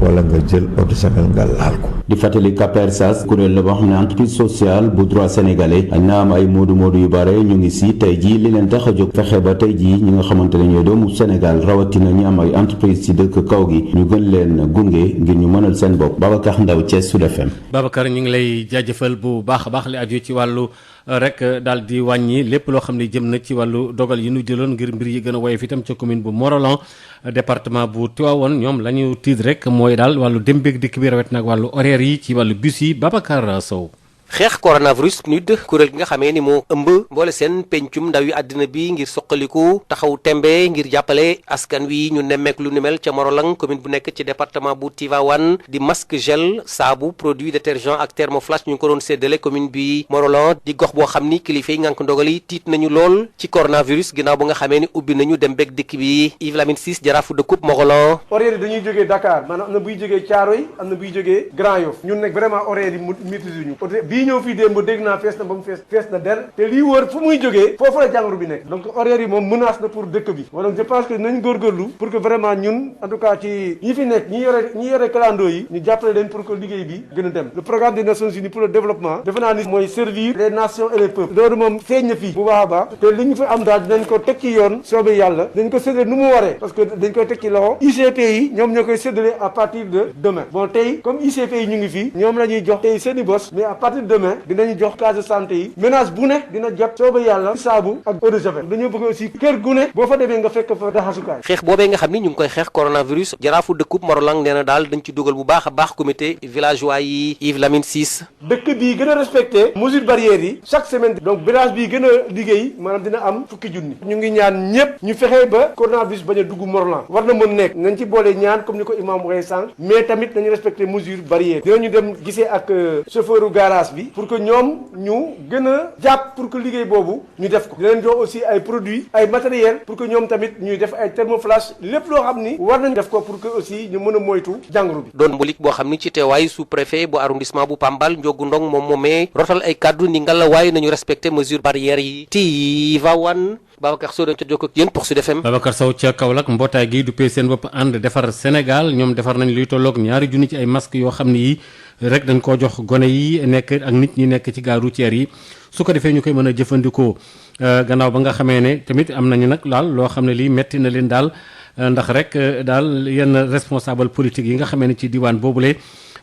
Speaker 1: wala nga jël eau de javel nga laal ko.
Speaker 5: di fàttali Kaper Sas kuréel la boo xam ne entreprise sociale bu droit sénégalais ak na am ay moodu yu bare ñu ngi si tey jii li leen tax a jóg fexe ba tey jii ñi nga xamante ne ñooy doomu Sénégal rawatina ñi am ay entreprise ci dëkk kaw gi ñu gën leen gunge ngir ñu mënal seen bopp Babacar Ndaw Thiès Sud FM.
Speaker 22: Babacar ñu ngi lay jaajëfal bu baax a baax li aju ci wàllu rek daal di wàññi lépp loo xam ne jëm na ci wàllu dogal yi ñu jëloon ngir mbir yi gën a woyof itam ca commune bu Morolan département bu Tivaouane ñoom la ñu tiit rek mooy daal wàllu dem beeg dikk bi rawet nag wàllu horaire yi ci wàllu bus yi Babacar Sow.
Speaker 2: xeex coronavirus PNUD kuréel gi nga xamee ni moo ëmb mboole seen pencum ndaw yi àddina bi ngir soqaliku taxaw tembe ngir jàppale askan wi ñu nemmeek lu ni mel ca Morolan commune bu nekk ci département bu Tivaouane di masque gel saabu produit détergent ak thermoflash ñu ngi ko doon séddale commune bi Morolan di gox boo xam ni kilifa yi ngànk ndogal yi tiit nañu lool ci coronavirus ginnaaw ba nga xamee ni ubbi nañu dem beeg dikk bi Yves Lamine Ciss jaraafu dëkkub Morolan.
Speaker 7: horaire yi dañuy jógee Dakar maanaam am na buy jógee Thiaroye am na buy jógee Grand Yoff ñun nag vraiment horaire yi maîtrise ñu bii ñëw fii démb dégg naa fees na ba mu fees na del te lii wër fu muy jógee foofu la jàngoro bi nekk donc horaire yi moom menace na pour dëkk bi donc je pense que nañ góorgóorlu pour que vraiment ñun en tout cas ci ñi fi nekk ñi yore clando yi ñu jàppale leen pour que liggéey bi gën a dem le programme des Nations Unies pour le développement defe naa ni mooy servir les nations et les peuples loolu moom feeñ na fii bu baax a baax te li ñu fi am daal dinañ ko teg ci yoon soobee yàlla dañ ko séddale nu mu waree parce que dañ koy teg ci loxo ICP yi ñoom ñoo koy séddale à partir de demain bon tey comme ICP yi ñu ngi fii ñoom la ñuy jox tey seeni bos mais à partir de demain dinañu jox case de santé yi ménage bu ne dina jot soobee yàlla saabu ak eau de javel dañoo bëgg aussi kër gu ne boo fa demee nga fekk fa raxasukaay.
Speaker 2: xeex boobee nga xam ni ñu ngi koy xeex coronavirus jaraafu dëkkub Morolan nee na daal dañ ci dugal bu baax a baax comité villageois yi Yves Lamine Ciss.
Speaker 7: dëkk bii gën a respecté mesures barrières yi chaque semaine donc village bii gën a liggéey maanaam dina am fukki junni ñu ngi ñaan ñëpp ñu fexe ba coronavirus bañ a dugg Morolan war na mën nekk nañ ci boole ñaan comme ni ko imam waxee sànq mais tamit nañu respecté mesures barrières dinañu dem gisee ak chauffeuru garage bi pour que ñoom ñu gën a jàpp pour que liggéey boobu ñu def ko dinañ jox aussi ay produits ay matériel pour que ñoom tamit ñuy def ay thermoflash lépp loo xam ni war nañ def ko pour que aussi ñu mën a moytu jàngoro bi
Speaker 2: doon mbulik boo xam ni ci teewaay sous préfet bu arrondissement bu Pambal Ndiogu Ndong moom moomee rotal ay kàddu ni nga la waaye nañu respecté mesures barrières yi Tivaouane Babacar Sow dañ ca jokk ak yéen pour Sud FM.
Speaker 22: Babacar Sow ca Kaolack mbootaay gi du seen bopp ànd defar Sénégal ñoom defar nañ luy tolloog 2 junni ci ay masques yoo xam ne yi rek dañ koo jox gone yi nekk ak nit ñi nekk ci gare routière yi su ko defee ñu koy mën a jëfandikoo gannaaw ba nga xamee ne tamit am nañu nag daal loo xam ne lii metti na leen daal ndax rek daal yenn responsable politique yi nga xamee ne ci diwaan boobule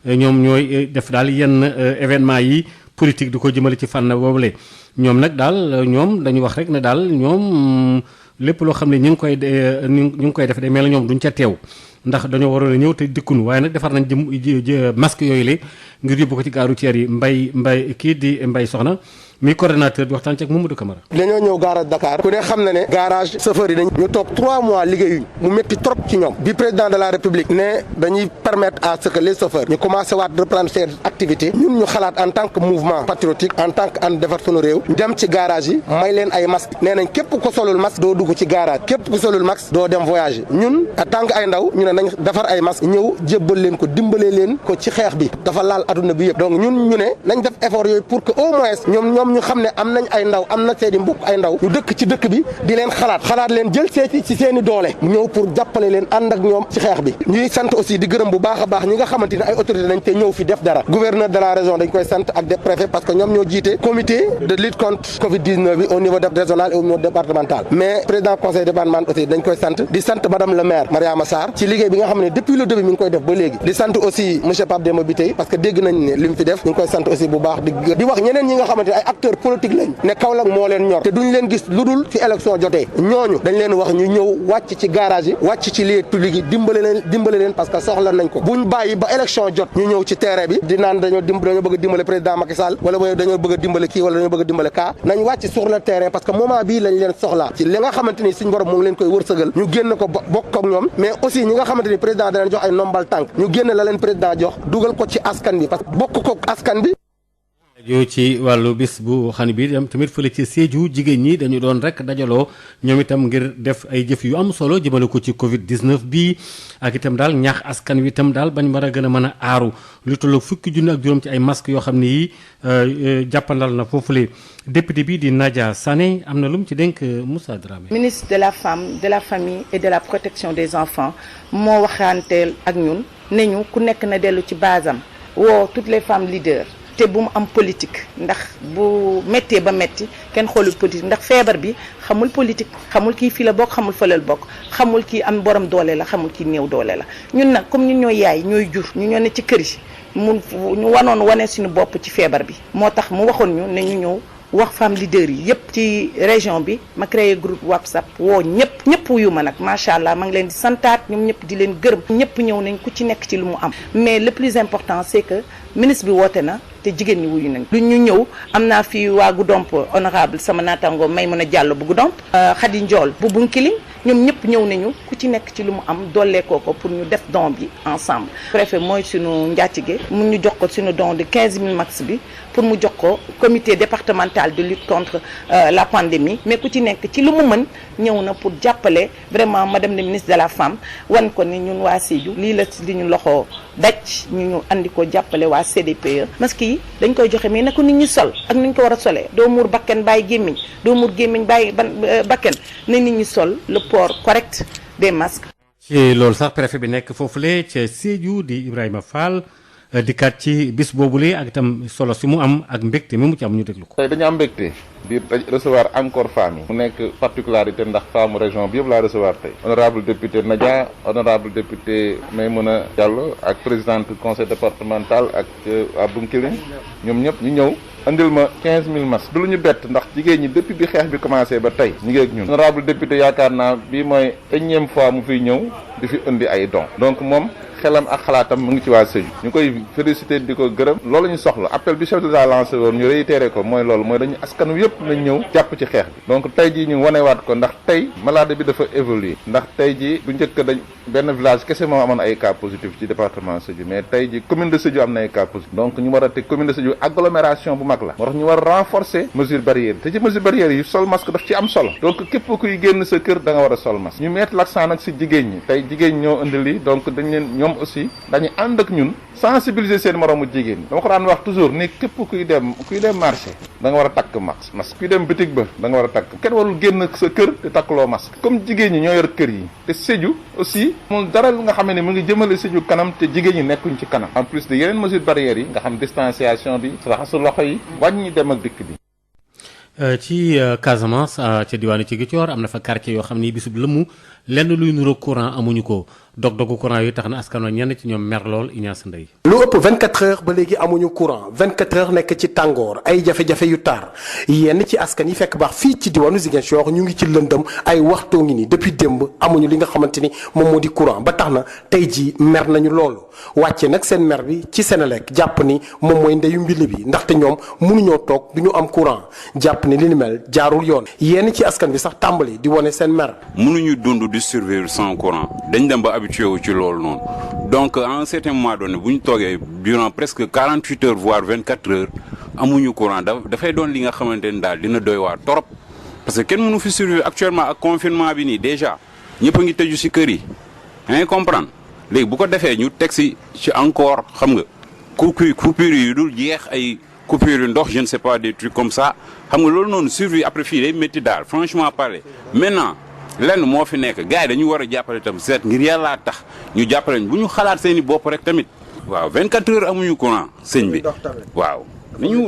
Speaker 22: ñoom ñooy def daal yenn événement yi politique du ko jëmale ci fànn boobule ñoom nag daal ñoom dañu wax rek ne daal ñoom lépp loo xam ne ñu ngi koy def de mel ñoom duñ ca teew ndax dañoo waroon a ñëw te dikkunu waaye nag defar nañ masque yooyu la ngir yóbbu ko ci gare routière yi mbay kii di Mbay Soxna mi coordonnateur bi waxtaan ci ak Mamadou Camara.
Speaker 13: dañoo ñëw garage Dakar ku ne xam na ne garage chauffeur yi dañ ñu toog 3 mois liggéeyuñ mu métti trop ci ñoom bi président de la république ne dañuy permettre à ce que les chauffeurs ñu commencé waat reprendre seen activité ñun ñu xalaat en tant que mouvement patriotique en tant que ànd defar sunu réew dem ci garage yi may leen ay masque nee nañ képp ko solul masque doo dugg ci garage képp ku solul masque doo dem voyage ñun en tant que ay ndaw ñu ne nañ defar ay masque ñëw jébbal leen ko dimbalee leen ko ci xeex bi dafa laal adduna bi yëpp donc ñun ñu ne nañ def effort yooyu pour que au moins ñoom ñu xam ne am nañ ay ndaw am na seeni mbokk ay ndaw ñu dëkk ci dëkk bi di leen xalaat leen jël seeti ci seeni doole ñëw pour jàppale leen ànd ak ñoom ci xeex bi ñuy sant aussi di gërëm bu baax a baax ñi nga xamante ne ay autorité nañ te ñëw fi def dara gouverneur de la région dañ koy sant ak des préfets parce que ñoom ñoo jiite comité de lutte contre Covid-19 bi au niveau régional et au niveau départemental mais président conseil départemental aussi dañ koy sant di sant madame le maire Mariama Sarr ci liggéey bi nga xam ne depuis le début mi ngi koy def ba léegi di sant aussi monsieur Pape Demba Bitèye parce que dégg nañ ne li mu fi def ñu ngi koy sant aussi bu baax di wax ñeneen ñi nga xamante ne ay acteurs politiques lañ ne Kaolack moo leen ñor te duñ leen gis lu dul ci élection jotee ñooñu dañ leen wax ñu ñëw wàcc ci garage yi wàcc ci lieu public yi dimbale leen parce que soxla nañ ko buñ bàyyi ba élection jot ñu ñëw ci terrain bi di naan dañoo bëgg a dimbale président Macky Sall wala dañoo bëgg a dimbale kii wala dañoo bëgg a dimbale kaa nañ wàcc sur le terrain parce que moment bii lañ leen soxlaa ci li nga xamante ni suñ borom moo ngi leen koy wërsëgal ñu génn ko bokk ak ñoom mais aussi ñi nga xamante ni président da leen jox ay nombal tànk ñu génn la leen président jox dugal ko ci askan bi parce que bokk ko askan bi
Speaker 22: yow ci wàllu bis bu xam ne bi tamit fële ci Sédhiou jigéen ñi dañu doon rek dajaloo ñoom itam ngir def ay jëf yu am solo jëmale ko ci Covid 19 bii ak itam daal ñaax askan wi itam daal bañ war a gën a mën a aaru lu tollu fukki junni ak juróom ci ay masques yoo xam ne yi jàppandal na foofule député bi di Nadia Sané am na lu mu ci dénk Moussa Dramé.
Speaker 9: ministre de la femme de la famille et de la protection des enfants moo waxanteel ak ñun ne ñu ku nekk na dellu ci basam woo toutes les femmes leaders. te bu mu am politique ndax bu méttee ba métti kenn xoolul politique ndax feebar bi xamul politique xamul kii fii la bokk xamul fëlal bokk xamul kii am borom doole la xamul kii néew doole la ñun nag comme ñun ñooy yaay ñooy jur ñu ñoo ne ci kër yi ñu wanoon wane suñu bopp ci feebar bi moo tax mu waxoon ñu ne ñu ñëw wax femme leader yi yëpp ci région bi ma créé groupe WhatsApp woo ñëpp wuyu ma nag macha allah ma ngi leen di santaat ñoom ñëpp di leen gërëm ñëpp ñëw nañ ku ci nekk ci lu mu am mais le plus important c'est que ministre bi woote na te jigéen ñi wuyu nañ lu ñu ñëw am naa fi waa Goudomp honorable sama naataango Maymuna Diallo bu Goudomp Khady Ndiol bu Bunkiling ñoom ñëpp ñëw nañu ku ci nekk ci lu mu am dolleekoo ko pour ñu def don bi ensemble préfet mooy suñu njaatige mu ñu jox ko suñu don de 15 000 max bi pour mu jox ko comité départemental de lutte contre la pandémie mais ku ci nekk ci lu mu mën ñëw na pour jàppale vraiment madame la ministre de la femme wan ko ni ñun waa Sédhiou lii la li ñu loxo daj ñu andi ko jàppale waa CDPE masque yi dañ koy joxe mais na ko nit ñi sol ak ni ñu ko war a solee doo muur bakken bàyyi gémmiñ doo muur gémmiñ bàyyi bakken na nit ñi sol le port correct des masques.
Speaker 22: ci loolu sax préfet bi nekk foofule ca Sédhiou di Ibrahima Fall dikkaat ci bis boobule ak itam solo si mu am ak mbégte mi mu ci am ñu déglu ko.
Speaker 10: tey dañu am mbégte di recevoir encore femmes yi mu nekk particularité ndax femme région bi yëpp laa recevoir tey honorable député Nadia honorable député Maymuna Diallo ak présidente conseil départemental ak waa Bunkiling ñoom ñëpp ñu ñëw andil ma 15 000 masques du lu ñu bett ndax jigéen ñi depuis bi xeex bi commencé ba tey ñu ngi ak ñun honorable député yaakaar naa bii mooy énième fois mu fiy ñëw di fi indi ay dons donc moom xelam ak xalaatam mu ngi ci waa Sédhiou ñu koy féliciter di ko gërëm loolu ñu soxla appel bi chef de l'État lancé woon ñu réitéré ko mooy loolu mooy dañu askan wi yëpp nañ ñëw jàpp ci xeex bi donc tey jii ñu wanewaat ko ndax tey maladie bi dafa évoluer ndax tey jii bu njëkk dañ benn village kese moo amoon ay cas positif ci département Sédhiou mais tey jii commune de Sédhiou am na ay cas positif donc ñu war a te commune de Sédhiou agglomération bu mag la moo tax ñu war a renforcer mesure barrière te ci mesure barrière yi sol masque daf ci am solo donc képp kuy génn sa kër da nga war a sol masque ñu mettre l'accent nag si jigéen ñi tey jigéen ñoo indi lii donc dañ leen ñoom aussi dañu ànd ak ñun sensibiliser seen moroomu jigéen dama ko daan wax toujours ni képp kuy dem marché da nga war a takk masque kuy dem bitig ba da nga war a takk kenn warul génn sa kër te takkuloo masque comme jigéen ñi ñoo yor kër yi te Sédhiou aussi moom dara lu nga xam ne mu ngi jëmale Sédhiou kanam te jigéen ñi nekkuñ ci kanam en plus de yeneen mesures barrières yi nga xam distanciation bi raxasu loxo yi wàññi dem ak dikk bi.
Speaker 22: ci Casamance ca diwaanu ci Ziguinchor am na fa quartier yoo xam ni bisub lëmu lenn luy nuroo courant amuñu ko dog-dogu courant yi tax na askan wa ñenn ci ñoom mer lool Ignace Ndeye.
Speaker 11: lu ëpp 24 heures ba léegi amuñu courant 24 heures nekk ci tàngoor ay jafe-jafe yu tar yenn ci askan yi fekk baax fii ci diwaanu Ziguinchor ñu ngi ci lëndëm ay waxtoo ngi ni depuis démb amuñu li nga xamante ni moom moo di courant ba tax na tey jii mer nañu loolu wàcce nag seen mer bi ci Senelec jàpp ni moom mooy ndeyu mbili bi ndaxte ñoom mënuñoo toog du ñu am courant jàpp ni li ni mel jaarul yoon yenn ci askan bi sax tàmbali di wane seen mer.
Speaker 12: mënuñu dund di survivre sans courant dañ dem ba habitué wu ci loolu noonu donc à un certain moment donné bu ñu toogee durant presque 48 heures voire 24 heures amuñu courant dafay doon li nga xamante ni daal dina doy waar torop parce que kenn mënu fi survivre actuellement ak confinement bi nii déjà ñëpp a ngi tëju si kër yi yaa ngi comprendre léegi bu ko defee ñu teg si encore xam nga coupure yu dul jeex ay coupure yu ndox je ne sais pas des trucs comme ça xam nga loolu noonu survie après fii day métti daal franchement parler maintenant lenn moo fi nekk gars yi dañu war a jàppale tam seet ngir yàllaa tax ñu jàppale bu ñu xalaat seen i bopp rek tamit waaw 24 heures amuñu courant sëñ bi waaw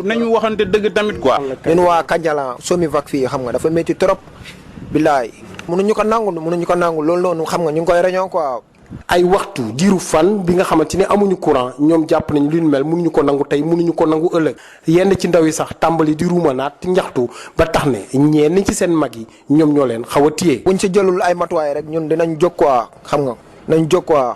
Speaker 12: nañu waxante dëgg tamit quoi.
Speaker 8: ñun waa Kandialang Somivac fii xam nga dafa métti trop billaay mënuñu ko nangu loolu noonu xam nga ñu ngi koy réunion quoi.
Speaker 11: ay waxtu diiru fan bi nga xamante ni amuñu courant ñoom jàpp nañu lu ñu mel mënuñu ko nangu tey mënuñu ko nangu ëllëg yenn ci ndaw yi sax tàmbali di ruumanaat ñaxtu ba tax ne ñenn ci seen mag yi ñoom ñoo leen xaw a téye.
Speaker 8: buñ ci jëlul ay matuwaay rek ñun dinañ jóg quoi xam nga nañ jóg quoi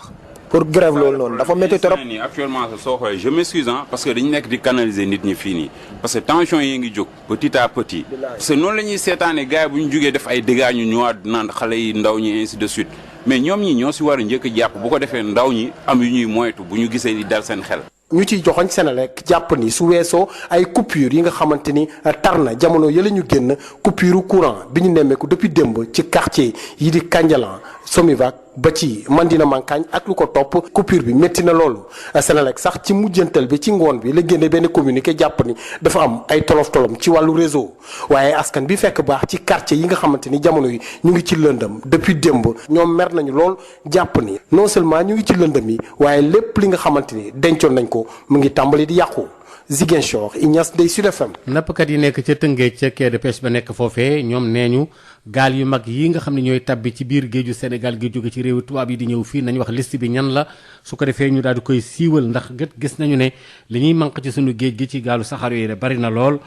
Speaker 8: pour grève loolu noonu dafa métti trop.
Speaker 12: actuellement soo xoolee je m'excuse parce que dañu nekk di canaliser nit ñi fii nii parce que tension yi ngi jóg petit à petit parce que noonu la ñuy seetaane gars yi bu ñu jógee def ay dégâts ñu ñëwaat naan xale yi ndaw ñi ainsi de suite mais ñoom ñi ñoo si war a njëkk a jàpp bu ko defee ndaw ñi am yu ñuy moytu bu ñu gisee di dal seen xel.
Speaker 11: ñu ciy joxoñ Senelec jàpp ni su weesoo ay coupure yi nga xamante ni tar na jamono yële ñu génn coupure courant bi ñu nemmeeku depuis démb ci quartier yi di Kandialang Somivac ba ci Mandina Mankagne ak lu ko topp coupure bi métti na loolu Senelec sax ci mujjantal bi ci ngoon bi la génne benn communiqué jàpp ni dafa am ay tolof-tolom ci wàllu réseau waaye askan bi fekk baax ci quartier yi nga xamante ni jamono yi ñu ngi ci lëndëm depuis démb ñoom mer nañu lool jàpp ni non seulement ñu ngi ci lëndëm yi waaye lépp li nga xamante ni dencoon nañ ko mu ngi tàmbali di yàqu. Ziguinchor Ignace Ndeye Sud FM.
Speaker 22: nappkat yi nekk ca Tëngéej ca quai de pêche ba nekk foofee ñoom nee ñu gaal yu mag yi nga xam ne ñooy tabbi ci biir géeju Sénégal gi jóge ci réewu tubaab yi di ñëw fii nañ wax liste bi ñan la su ko defee ñu daal di koy siiwal ndax gis nañu ne li ñuy manq ci sunu géej gi ci gaalu saxaar yooyu bari na lool.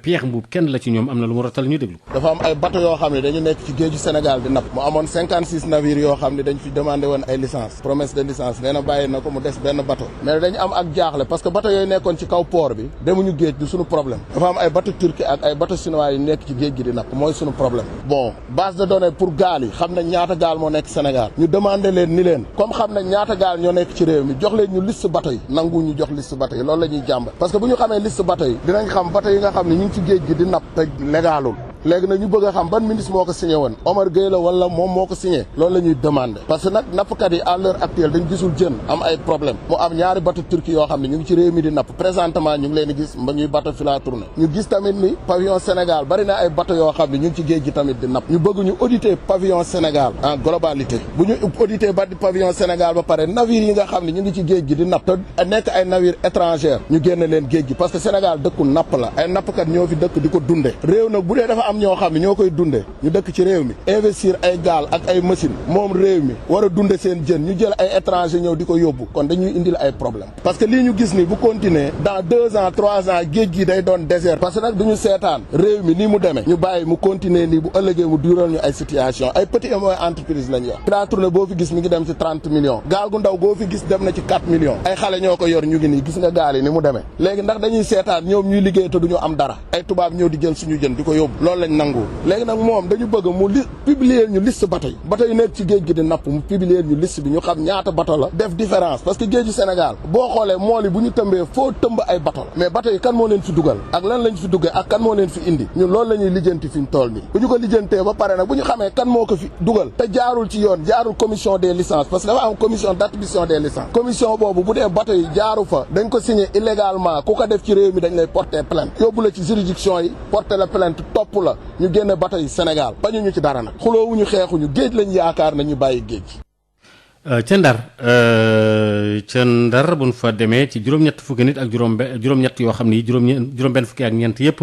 Speaker 22: Pierre Mbuub kenn la ci ñoom am na lu mu rotal ñu déglu ko.
Speaker 15: dafa am ay bateau yoo xam ne dañu nekk ci géeju Sénégal di napp mu amoon 56 navires yoo xam ne dañ fi demandé woon ay licence promesse de licence nee na bàyyi na ko mu des benn bateau mais dañu am ak jaaxle parce que bateau yooyu nekkoon ci kaw port bi demuñu géej du suñu problème dafa am ay bateau turki ak ay bateau chinois yu nekk ci géej gi di napp mooy suñu problème bon base de données pour gaal yi xam nañ ñaata gaal moo nekk Sénégal ñu demandé leen ni leen comme xam nañ ñaata gaal ñoo nekk ci réew mi jox leen ñu liste bateau yi nangu ñu jox liste bateau yi loolu la ñuy jàmbat parce que bu ñu xamee liste bateau yi dinañ xam bateau yi nga xam ne ñu ngi ci géej gi napp te légalul léegi nag ñu bëgg a xam ban ministre moo ko signé woon Omar Gueye la wala moom moo ko signé loolu la ñuy demandé parce que nag nappkat yi à l'heure actuelle dañ gisul jën am ay problème mu am ñaari bateau turki yoo xam ne ñu ngi ci réew mi di napp présentement ñu ngi leen di gis ba ñuy bateau fi la tourné ñu gis tamit ni pavillon Sénégal bari na ay bateau yoo xam ne ñu ngi ci géej gi tamit di napp ñu bëgg ñu auditer pavillon Sénégal en globalité bu ñu auditer ba di pavillon Sénégal ba pare navire yi nga xam ne ñu ngi ci géej gi di napp te nekk ay navire étranger ñu génn leen géej gi parce que Sénégal dëkku napp la ay nappkat ñoo fi dëkk di ko dunde réew nag bu dee dafa am ñoo xam ne ñoo koy dunde ñu dëkk ci réew mi investir ay gaal ak ay machine moom réew mi war a dunde seen jën ñu jël ay étranger ñëw di ko yóbbu kon dañuy indil ay problème parce que lii ñu gis ni bu continuer dans 2 ans 3 ans géej gi day doon désert parce que nag duñu seetaan réew mi ni mu demee ñu bàyyi mu continuer nii bu ëllëgee mu dural ñu ay situation ay petit et moyen entreprise lañ yor daa tourné boo fi gis mi ngi dem ci 30 millions gaal gu ndaw boo fi gis dem na ci 4 millions ay xale ñoo ko yor ñu ngi nii gis nga gaal yi ni mu demee léegi ndax dañuy seetaan ñoom ñuy liggéey te duñu am dara ay tubaab ñëw di jël suñu jën di ko yóbbu loolu lañ nangu léegi nag moom dañu bëgg mu publier ñu liste bateau yi nekk ci géej gi di napp mu publier ñu liste bi ñu xam ñaata bateau la def différence parce que géeju Sénégal boo xoolee mool yi bu ñu tëmbee foo tëmb ay bateau la mais bateau yi kan moo leen fi dugal ak lan lañ fi duggee ak kan moo leen fi indi ñun loolu la ñuy lijjanti fi ñu toll nii bu ñu ko lijjantee ba pare nag bu ñu xamee kan moo ko fi dugal te jaarul ci yoon jaarul commission des licences parce que dafa am commission d'attribution des licences commission boobu bu dee bateau yi jaaru fa dañ ko signé illégalement ku ko def ci réew mi dañ lay porter plainte yóbbu la ci juridiction yi porter la plainte topp la ñu génne bateau yi Sénégal bañu ñu ci dara nag xuloowuñu xeexuñu géej lañ yaakaar na ñu bàyyi géej.
Speaker 22: ca Ndar bu ñu fa demee ci juróom-ñett fukki nit ak juróom-ñett yoo xam ni juróom-benn fukki ak ñeent yëpp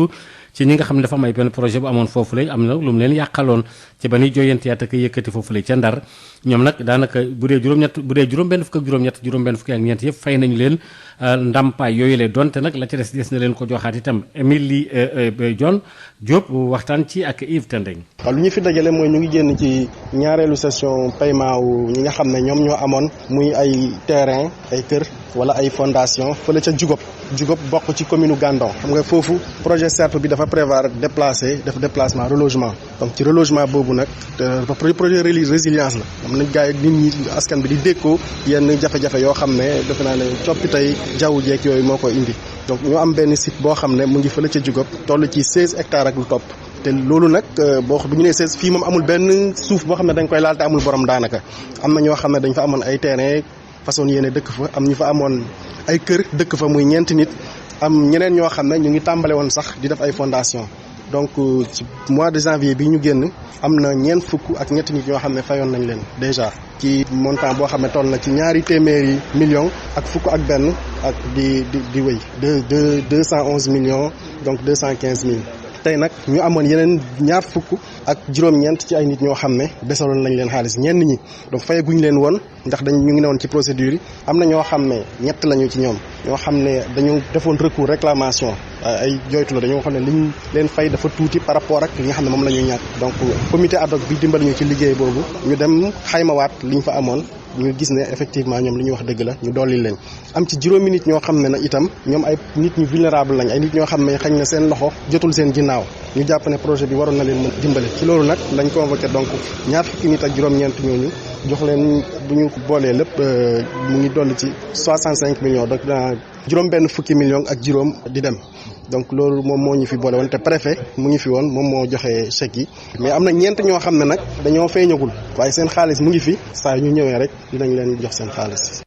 Speaker 22: ci ñi nga xam ne dafa am ay benn projet bu amoon foofu lay am na lu mu leen yàqaloon ci ba ñuy joyantiyaat ak yëkkati foofu lay ca Ndar ñoom nag daanaka bu dee juróom-benn fukk ak juróom-benn fukk ak ñeent yëpp fay nañu leen ndàmpaay yooyu lay donte nag la ca des na leen ko joxaat itam Émilie John Diop waxtaan ci ak Yves Tendeng.
Speaker 15: waaw lu ñu fi dajale mooy ñu ngi génn ci ñaareelu session paiement wu ñi nga xam ne ñoom ñoo amoon muy ay terrain ay kër wala ay fondation fële ca Jugop bokk ci commune Gandon xam nga foofu projet SERP bi dafa prévoir def déplacement relogement donc ci relogement boobu nag projet résilience la am na gars yi nit ñi askan bi di dékkoo yenn jafe-jafe yoo xam ne defe naa ne coppi tey jaww jeeg yooyu moo ko indi donc ñu am benn site boo xam ne mu ngi fële ca Jugop toll ci 16 hectares ak lu topp te loolu nag bu ñu nee 16 fii moom amul benn suuf boo xam ne dañ koy laal te amul borom daanaka am na ñoo xam ne dañ fa amoon ay terrain façon yéene dëkk fa am ñu fa amoon ay kër dëkk fa muy ñeenti nit am ñeneen ñoo xam ne ñu ngi tàmbale woon sax di def ay fondation donc ci mois de janvier bi ñu génn am na ñeent fukk ak ñetti nit ñoo xam ne fayoon nañ leen déjà ci montant boo xam ne toll na ci $200 millions ak fukk ak benn ak di wéy de 211 millions donc 215 000 tey nag ñu amoon yeneen ñaar fukk ak juróom-ñeent ci ay nit ñoo xam ne desaloon nañ leen xaalis ñenn ñi donc fayaguñ leen woon ndax ñu ngi newoon ci procédure yi am na ñoo xam ne ñett lañu ci ñoom ñoo xam ne dañu defoon recours réclamation ay joytu la dañoo xam ne liñ leen fay dafa tuuti par rapport ak li nga xam ne moom la ñuy ñàkk donc comité ad hoc bi dimbali ñu ci liggéey boobu ñu dem xaymawaat liñ fa amoon ñu gis ne effectivement ñoom li ñuy wax dëgg la ñu dolli leen am ci juróomi nit ñoo xam ne na itam ñoom ay nit ñu vulnérable lañ ay nit ñoo xam ne xañ na seen loxo jotul seen ginnaaw ñu jàpp ne projet bi waroon na leen mën dimbale ci loolu nag lañ convoqué donc ñaar fukki nit ak juróom-ñeent ñooñu jox leen bu ñu boolee lépp mu ngi dolli ci 65 millions donc juróom-benn fukki millions ak juróom di dem donc loolu moom moo ñu fi boole woon te préfet mu ngi fi woon moom moo joxe chèque yi mais am na ñeent ñoo xam ne nag dañoo feeñagul waaye seen xaalis mu ngi fi saa ñu ñëwee rek dinañ leen jox seen xaalis.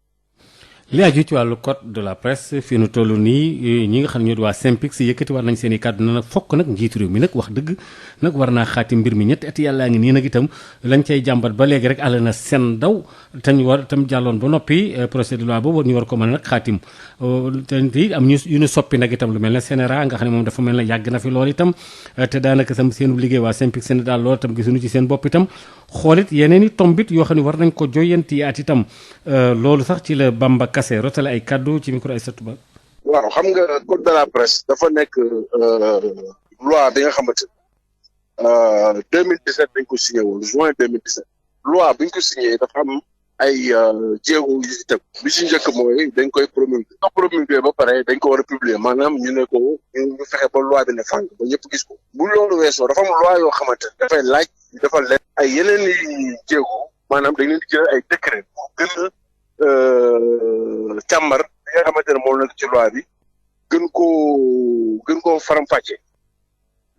Speaker 22: li aju ci wàllu code de la presse fii nu toll nii ñi nga xam ne ñoo di waa SYNPICS yëkkati war nañ seen i kàddu na nag fokk nag njiitu réew mi nag wax dëgg nag war naa xaati mbir mi ñetti at yàllaa ngi nii nag itam lañ cay jàmbat ba léegi rek àll na seen daw te ñu war itam jàlloon ba noppi procès de loi boobu ñu war ko mën a nag xaatim te am yu ñu soppi nag itam lu mel ne CNRA nga xam ne moom dafa mel ne yàgg na fi lool itam te daanaka sam seenu liggéey waa SYNPICS seen daal lool itam gisuñu ci seen bopp itam xoolit yeneen i tombit yoo xam ne war nañ ko joyanti at itam loolu sax ci la Bamba Kassé rotale ay kaddu ci micro ay sëtu ba.
Speaker 16: waaw xam nga code de la presse dafa nekk loi bi nga xamante 2017 dañ ko signé woon juin 2017 loi bi ñu ko signé dafa am ay jéego yu ci teg bi ci njëkk mooy dañ koy promulguer nga promulguer ba pare dañ ko war a publier maanaam ñu ne ko ñu fexe ba loi bi ne fànn ba ñëpp gis ko bu loolu weesoo dafa am loi yoo xamante ne dafay laaj dafa leen ay yeneen i jéego maanaam dañ leen di jël ay décret pour gën a càmbar li nga xamante ne moom la ci loi bi gën koo faram-fàcce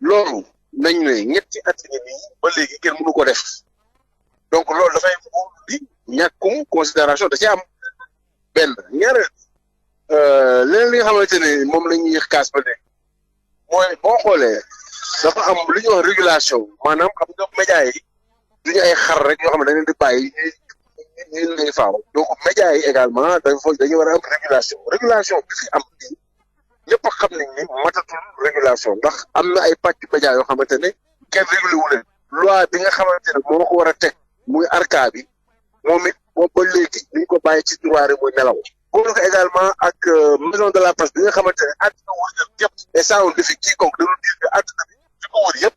Speaker 16: loolu nañ ne ñetti at yi nii ba léegi kenn mënu ko def donc loolu dafay di ñàkkum considération da ci am benn ñaareel leneen li nga xamante ne moom la ñuy kaas ba léegi mooy boo xoolee dafa am lu ñuy wax régulation maanaam xam nga média yi duñu ay xar rek yoo xam ne dañ leen di bàyyi ñu lay faaw donc média yi également dañu war a am régulation bi fi am nii ñëpp xam nañ ni matatul régulation ndax am na ay pàcc média yoo xamante ne kenn régulé wu leen loi bi nga xamante ne moo ko war a teg muy arca bi moom it boobu ba léegi niñ ko bàyyi ci droit rek muy nelaw boolu ko également ak maison de la presse bi nga xamante ne àdduna wër yëpp et ça on défie quiconque dañu dire que àdduna bi di ko wër yëpp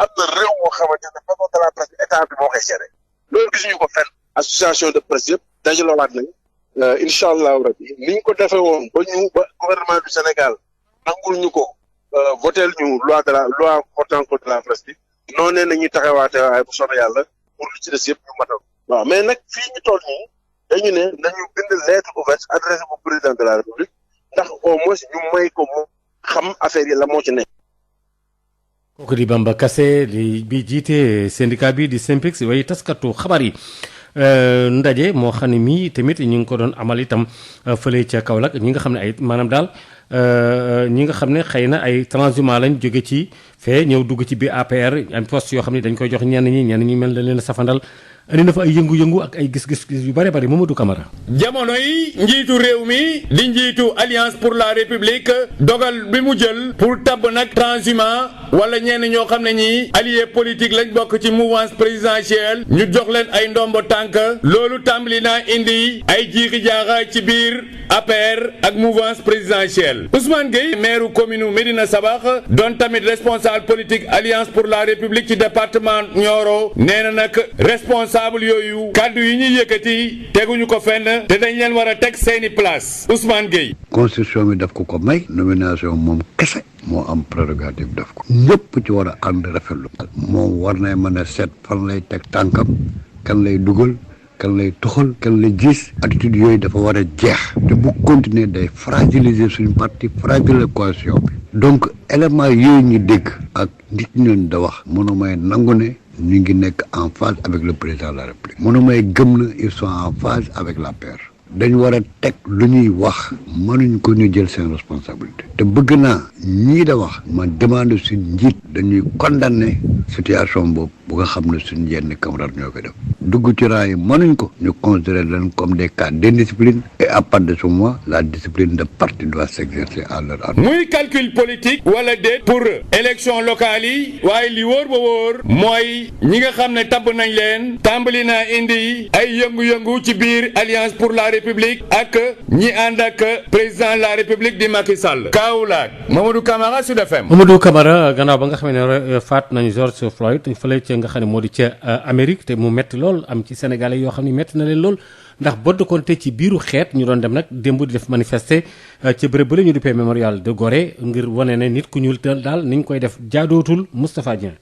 Speaker 16: am na réew moo xamante ne maison de la presse bi état bi moo koy géré loolu gisuñu ko fenn association de presse yëpp dajalowaat nañ incha allahu rabbi ni ñu ko defee woon ba gouvernement du Sénégal nangul ñu ko votel ñu loi portant code de la presse bi noonu nañuy taxawaatee waaye bu soobee yàlla pour li ci des yëpp ñu matal waaw mais nag fii ñu toll nii dañu ne nañu bind lettre ouverte adressé au président de la république ndax au moins ñu may ko mu xam affaire yi la moo ci nekk.
Speaker 22: kooku di Bamba Kassé bi jiite syndicat bi di SYNPICS waaye taskatu xabaar yi. ndaje moo xam ne mii tamit ñu ngi ko doon amal itam fële ca Kaolack ñi nga xam ne ay maanaam daal ñi nga xam ne xëy na ay transhumants lañ jóge ci fee ñëw dugg ci biir APR am poste yoo xam ne dañ koy jox ñenn ñi mel na leen safandal indi na fa ay yëngu-yëngu ak ay gis-gis yu bare bari Mamadou Camara.
Speaker 17: jamono yi njiitu réew mi di njiitu Alliance pour la République dogal bi mu jël pour tabb nag transhumant wala ñenn ñoo xam ne ñi allié politique lañ bokk ci mouvance présidentielle ñu jox leen ay ndombo tànk loolu tàmbali naa indi ay jiixi jaaxa ci biir APR ak mouvance présidentielle Ousmane Gueye maire commune Médina Sabax doon tamit responsable politique Alliance pour la République ci département Nioro nee na nag responsable yooyu kàddu yi ñuy yëkkati teguñu ko fenn te dañ leen war a teg seeni place Ousmane Gueye.
Speaker 18: constitution bi daf ko may nomination moom kese moo am prérogative daf ko ñëpp ci war a ànd rafetlu moom war nay mën a seet fan lay teg tànkam kan lay dugal kan lay toxal kan lay gis attitude yooyu dafa war a jeex te bu continuer day fragiliser suñu parti fragiliser coalition bi donc élément yooyu ñu dégg ak nit ñooñu da wax mënu may nangu ne ñu ngi nekk en phase avec le président de la République mënu may gëm na ils sont en phase avec la paix dañu war a teg lu ñuy wax mënuñ ko ñu jël seen responsabilité te bëgg naa ñii da wax ma demande suñ njiit dañuy condamner situation boobu bu nga xam ne suñ yenn camarades ñoo koy def dugg ci rang yi mënuñ ko ñu considérer leen comme des cas d'indiscipline et à partir de ce moment la discipline de parti doit s'exercer à leur endroit.
Speaker 17: muy calcul politique wala déet pour élection locale yi waaye li wóor ba wóor mooy ñi nga xam ne tabb nañ leen tàmbali naa indi ay yëngu-yëngu ci biir alliance pour la république ak ñi ànd ak président de la république di Macky Sall. Kaolack Mamadou Camara Sud FM.
Speaker 22: Mamadou Camara gannaaw ba nga xam ne faat nañu George Floyd fële ca nga xam ne moo di ca Amérique te mu metti lool am ci sénégalais yoo xam ne metti na leen lool ndax bodd konte ci biiru xeet ñu doon dem nag démb di def manifester ci bërëb ba la ñu duppee mémorial de Gorée ngir wane ne nit ku ñuul daal ni ñu koy def jaadootul Moustapha Dieng.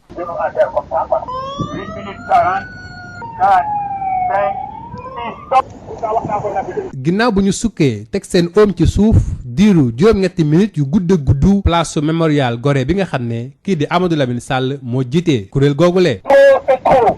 Speaker 14: ginnaaw bu ñu sukkee teg seen oom ci suuf diiru juróom-ñetti minutes yu gudd guddu place su mémorial Gorée bi nga xam ne kii di Amadou Lamine Sall moo jiite kuréel googule.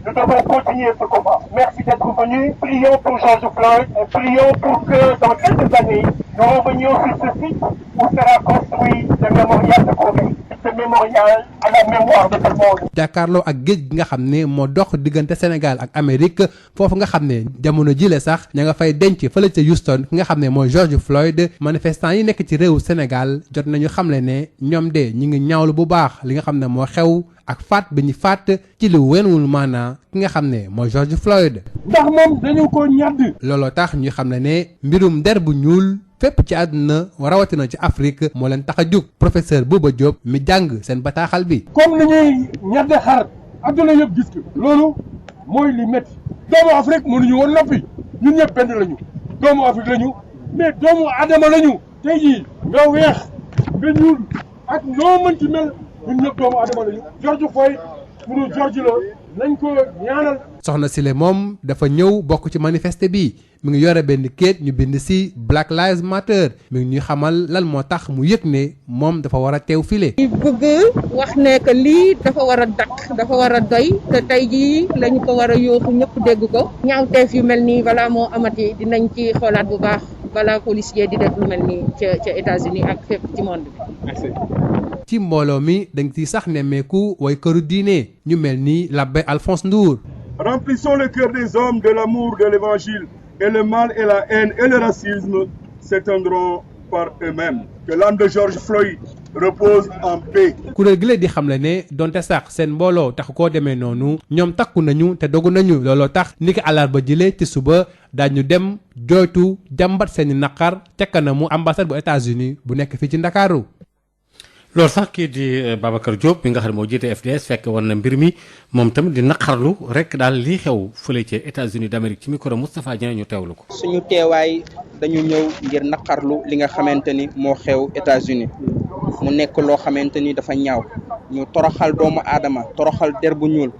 Speaker 21: Nous devons continuer ce combat. Merci d'être venus. Prions pour George Floyd et prions pour que dans quelques années, nous revenions sur ce site où sera construit le mémorial de Gorée. Ce mémorial à la mémoire de tout le monde.
Speaker 14: jàkkaarloo ak géej gi nga xam ne moo dox diggante Sénégal ak Amérique foofu nga xam ne jamono jile sax ña nga fay denc fële ca Houston ki nga xam ne mooy George Floyd manifestants yi nekk ci réewu Sénégal jot nañu xamle ne ñoom de ñu ngi ñaawlu bu baax li nga xam ne moo xew ak faat bi ñu faat ci lu wenwul maanaa ki nga xam ne mooy George Floyd.
Speaker 21: ndax moom dañu ko ñàdd.
Speaker 14: looloo tax ñu xam ne mbirum der bu ñuul fépp ci àdduna rawatina ci Afrique moo leen tax a jóg professeur Bouba Diop mi jàng seen bataaxal bi.
Speaker 21: comme ni ñuy ñàdde xar adduna yëpp gis ko loolu mooy li métti doomu Afrique mënuñu woon noppi ñun ñëpp benn lañu doomu Afrique lañu mais doomu Adama lañu tey jii nga weex nga ñuul ak noo mënti mel ñun ñëpp doomu Adama lañu George Floyd munu George la nañ ko ñaanal.
Speaker 14: soxna Sile moom dafa ñëw bokk ci manifeste bi mi ngi yore benn kéet ñu bind ci Black Lives Matter mi ngi ñuy xamal lan moo tax mu yëg ne moom dafa war a teew file.
Speaker 23: ñu bëgg wax ne que lii dafa war a dakk dafa war a doy te tey jii lañu ko war a yooxu ñëpp dégg ko ñaawteef yu mel nii balaa moo amati dinañ ci xoolaat bu baax balaa policier di def lu mel nii ca États-Unis ak fépp ci monde bi. Merci.
Speaker 14: ci mbooloo mi dañ ciy sax nemmeeku way këru diine ñu mel ni l'abbé Alphonse Ndour.
Speaker 24: Remplissons le cœur des hommes de l'amour de l'évangile et le mal et la haine et le racisme s'éteindront par eux-mêmes. Que l'âme de George Floyd repose en paix.
Speaker 14: kuréel gi la di xamle ne donte sax seen mbooloo tax koo demee noonu ñoom takku nañu te dogu nañu looloo tax ni ki àllarba jëlee ci suba daañu dem jooytu jàmbat seeni naqar ca kanamu ambassade bu États-Unis bu nekk fii ci Ndakaaru.
Speaker 22: loolu sax kii di Babacar Diop mi nga xam ne moo jiite FDS fekk woon na mbir mi moom tamit di naqarlu rek daal lii xew fële ci États-Unis d'Amérique ci micro Moustapha Dieng ñu teewlu ko.
Speaker 25: suñu teewaay dañu ñëw ngir naqarlu li nga xamante ni moo xew États-Unis mu nekk loo xamante ni dafa ñaaw ñu toroxal doomu aadama toroxal der bu ñuul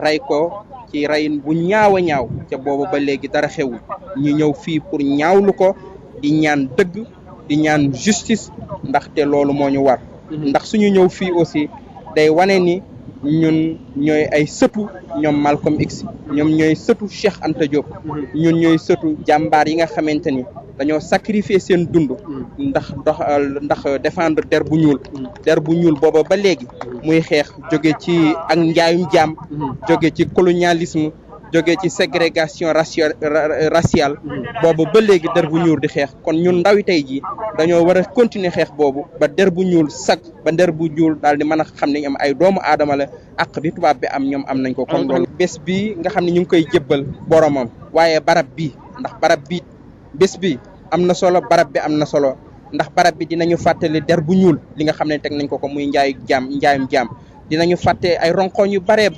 Speaker 25: rey ko ci reyin bu ñaaw a ñaaw te boobu ba léegi dara xewul ñu ñëw fii pour ñaawlu ko di ñaan dëgg di ñaan justice ndaxte loolu moo ñu war. ndax suñu ñëw fii aussi day wane ni ñun ñooy ay sëtu ñoom Malcolm X ñoom ñooy sëtu Cheikh Anta Diop ñun ñooy sëtu jàmbaar yi nga xamante ni dañoo sacrifier seen dund ndax défendre der bu ñuul booba ba léegi muy xeex jóge ci ak njaayum jaam jóge ci colonialisme jógee ci ségrégation raciale boobu ba léegi der bu ñuul di xeex kon ñun ndawi tey jii dañoo war a continuer xeex boobu ba der bu ñuul sag ba der bu ñuul daal di mën a xam ne am ay doomu aadama la àq bi tubaab bi am ñoom am nañ ko kon loolu bés bi nga xam ne ñu ngi koy jébbal boromam waaye barab bi ndax barab bi bés bi am na solo barab bi am na solo ndax barab bi dinañu fàttali der bu ñuul li nga xam ne teg nañ ko muy njaayum jaam dinañu fàtte ay ronkoñ yu bare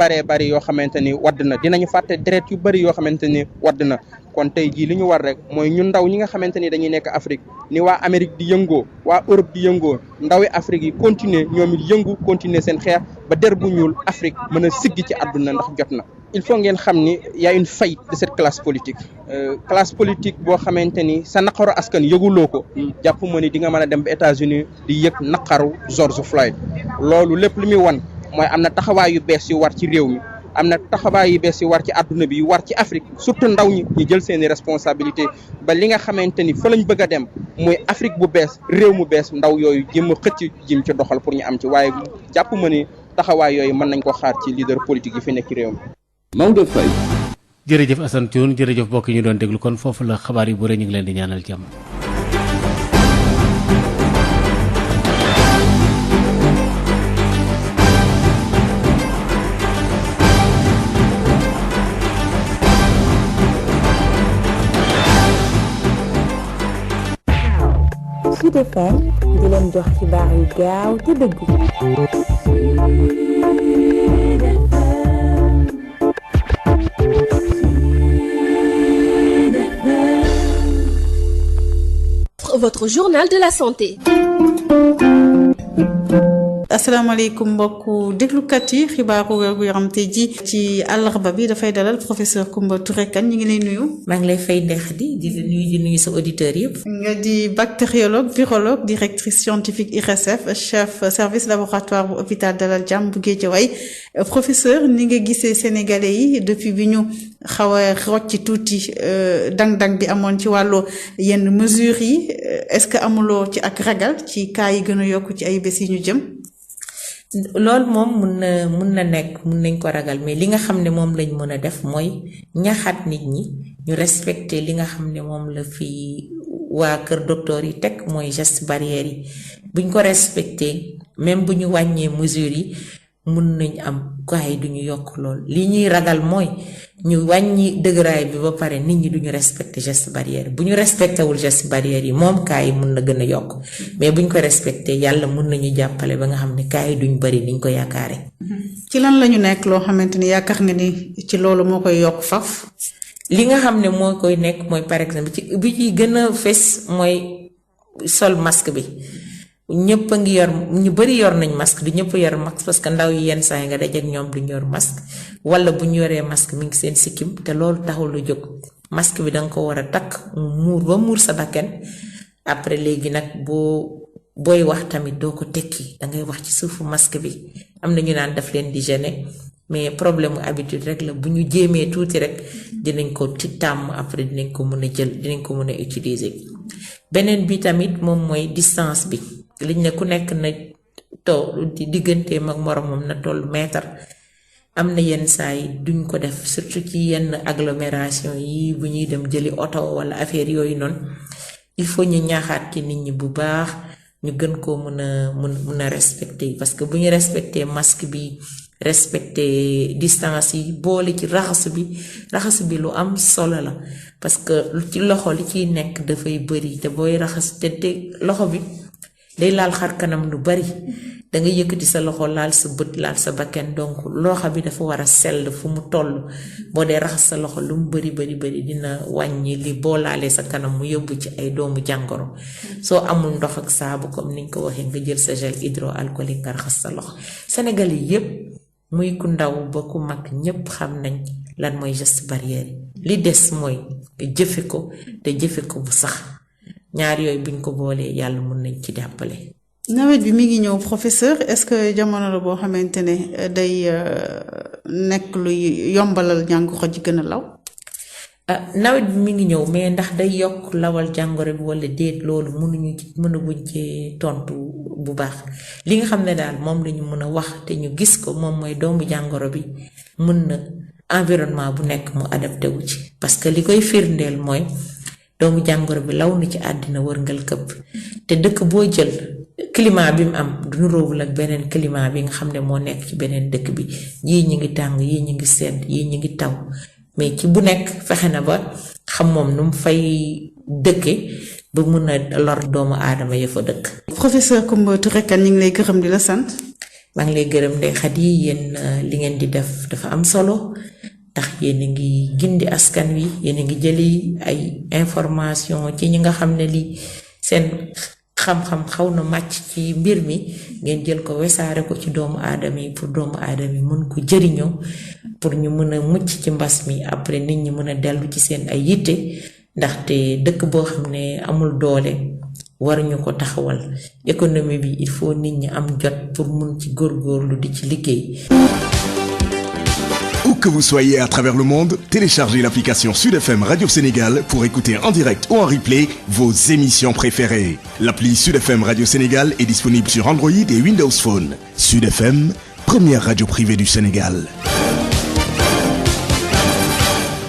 Speaker 25: yoo xamante ni wadd na dinañu fàtte deret yu bëri yoo xamante ni wadd na kon tey jii li ñu war rek mooy ñun ndaw ñi nga xamante ni dañuy nekk Afrique ni waa Amérique di yëngoo waa Europe di yëngoo ndawi Afrique yi continuer ñoom it yëngu continuer seen xeex ba der bu ñuul Afrique mën a siggi ci àdduna ndax jot na. il faut ngeen xam ni y a une faillite de cette classe politique boo xamante ni sa naqaru askan yëguloo ko jàpp ma ni di nga mën a dem ba États-Unis di yëg naqaru George Floyd loolu lépp li muy wan mooy am na taxawaay yu bees yu war ci réew mi am na taxawaay yu bees yu war ci àdduna bi yu war ci Afrique surtout ndaw ñi ñu jël seeni responsabilité ba li nga xamante ni fa lañ bëgg a dem mooy Afrique bu bees réew mu bees ndaw yooyu jëm a xëcc jëm ci doxal pour ñu am ci waaye jàpp ma ni taxawaay yooyu mën nañ ko xaar ci leader politique yi fi nekk ci réew mi.
Speaker 22: Maodo Faye. jërëjëf Assane Thioune jërëjëf mbokk yi ñu doon déglu kon foofu la xabaar yi bu rëy ñu ngi leen di ñaanal jàmm.
Speaker 3: Sud FM di leen jox xibaar yu gaaw te dëggu.
Speaker 4: Votre journal de la santé.
Speaker 6: asalaamaaleykum mbokku déglukat yi xibaaru wérgu yaram tey ji ci àllarba bi dafay dalal professeur Coumba Touré Kane ñu ngi lay nuyu.
Speaker 19: maa ngi lay fay Ndeye di nuyu sa auditeurs yëpp.
Speaker 6: nga di bactériologue virologue directrice scientifique IRSF chef service laboratoire bu hôpital Dalal Jàmm bu Guédiawaye professeur ni nga gisee sénégalais yi depuis bi ñu xaw a rocc tuuti dang-dang bi amoon ci wàllu yenn mesures yi est-ce que amuloo ci ak ragal ci cas yi gën a yokk ci ay bés yi ñu jëm.
Speaker 19: loolu moom mun na nekk mun nañ ko ragal mais li nga xam ne moom lañ mën a def mooy ñaxaat nit ñi ñu respecter li nga xam ne moom la fi waa kër docteur yi teg mooy geste barrière yi buñ ko respecter même bu ñu wàññee mesures yi mun nañ am cas yi duñu yokk lool li ñuy ragal mooy ñu wàññi dëgëraay bi ba pare nit ñi duñu respecter geste barrière bu ñu respecté wul geste barrière yi moom cas yi mun na gën a yokk mais buñ ko respecté yàlla mun nañu jàppale ba nga xam ne cas yi duñ bari niñ ko yaakaare.
Speaker 6: ci lan lañu nekk loo xamante ni yaakaar nga ni ci loolu moo koy yokk faf.
Speaker 19: li nga xam ne moo koy nekk mooy par exemple bi ci gën a fes mooy sol masque bi. ñëpp a ngi yor ñu bari yor nañ masque du ñëpp yor masque parce que ndaw yi yenn saa yi nga dajeek ñoom duñ yor masque wala bu ñu yoree masque mi ngi seen sikkim te loolu taxul lu jóg masque bi danga ko war a takk muur ba muur sa bakken après léegi nag booy wax tamit doo ko tekki dangay wax ci suufu masque bi am na ñu naan daf leen di gêner mais problème mu habitude rek la bu ñu jéemee tuuti rek dinañ ko ci tàmm après dinañ ko mën a jël dinañ ko mën a utiliser beneen bi tamit moom mooy distance bi. liñ ne ku nekk na di digganteem ak moromam na toll mètre am na yenn saa yi duñ ko def surtout ci yenn agglomération yi bu ñuy dem jëli oto wala affaire yooyu noonu il faut ñu ñaaxaat ci nit ñi bu baax ñu gën koo mën a respecter parce que bu ñu respecter masque bi respecter distance yi boole ci raxasu bi lu am solo la parce que ci loxo li ciy nekk dafay bëri te booy raxas te loxo bi day laal xar kanam lu bari da nga yëkkati sa loxo laal sa bët laal sa bakken donc loxo bi dafa war a sell fu mu toll boo dee raxas sa loxo lu mu bari dina wàññi li boo laalee sa kanam mu yóbbu ci ay doomu jàngoro soo amul ndox ak saabu comme niñ ko waxee nga jël sa gel hydroalcoolique nga raxas sa loxo Sénégal yi yépp muy ku ndaw ba ku mag ñépp xam nañ lan mooy geste barrière li des mooy jëfe ko te jëfe ko bu sax ñaar yooyu buñ ko boolee yàlla mun nañ ci jàppale.
Speaker 6: nawet bi mi ngi ñëw professeur est-ce que jamono la boo xamante ne day nekk luy yombalal jàngoro ji gën a law.
Speaker 19: nawet bi mi ngi ñëw mais ndax day yokk lawal jàngoro bi wala déet loolu mënaguñ ci tontu bu baax li nga xam ne daal moom lañu mën a wax te ñu gis ko moom mooy doomu jàngoro bi mën na environnement bu nekk mu adapté wu ci parce que li koy firndeel mooy doomu jàngoro bi law na ci àddina wërngal këpp te dëkk boo jël climat bi mu am du nuroowul ak beneen climat bi nga xam ne moo nekk ci beneen dëkk bi yii ñi ngi tàng yii ñi ngi sedd yii ñi ngi taw mais ci bu nekk fexe na ba xam moom nu mu fay dëkke ba mun a lor doomu aadama ya fa dëkk.
Speaker 6: professeur Coumba Touré Kane ñu ngi lay gërëm di la sant.
Speaker 19: maa ngi lay gërëm Ndeye Khady yéen li ngeen di def dafa am solo ndax yéen a ngi gindi askan wi yéen a ngi jëli ay information ci ñi nga xam ne lii seen xam-xam xaw na màcc ci mbir mi ngeen jël ko wesaare ko ci doomu aadama yi pour doomu aadama yi mën ko jëriñoo pour ñu mën a mucc ci mbas mi après nit ñi mën a dellu ci seen ay yitte ndaxte dëkk boo xam ne amul doole waruñu ko taxawal économie bi il faut nit ñi am jot pour mun ci góorgóorlu di ci liggéey.
Speaker 1: Où que vous soyez à travers le monde, téléchargez l'application Sud FM Radio Sénégal pour écouter en direct ou en replay vos émissions préférées. L'appli Sud FM Radio Sénégal est disponible sur Android et Windows Phone. Sud FM, première radio privée du Sénégal.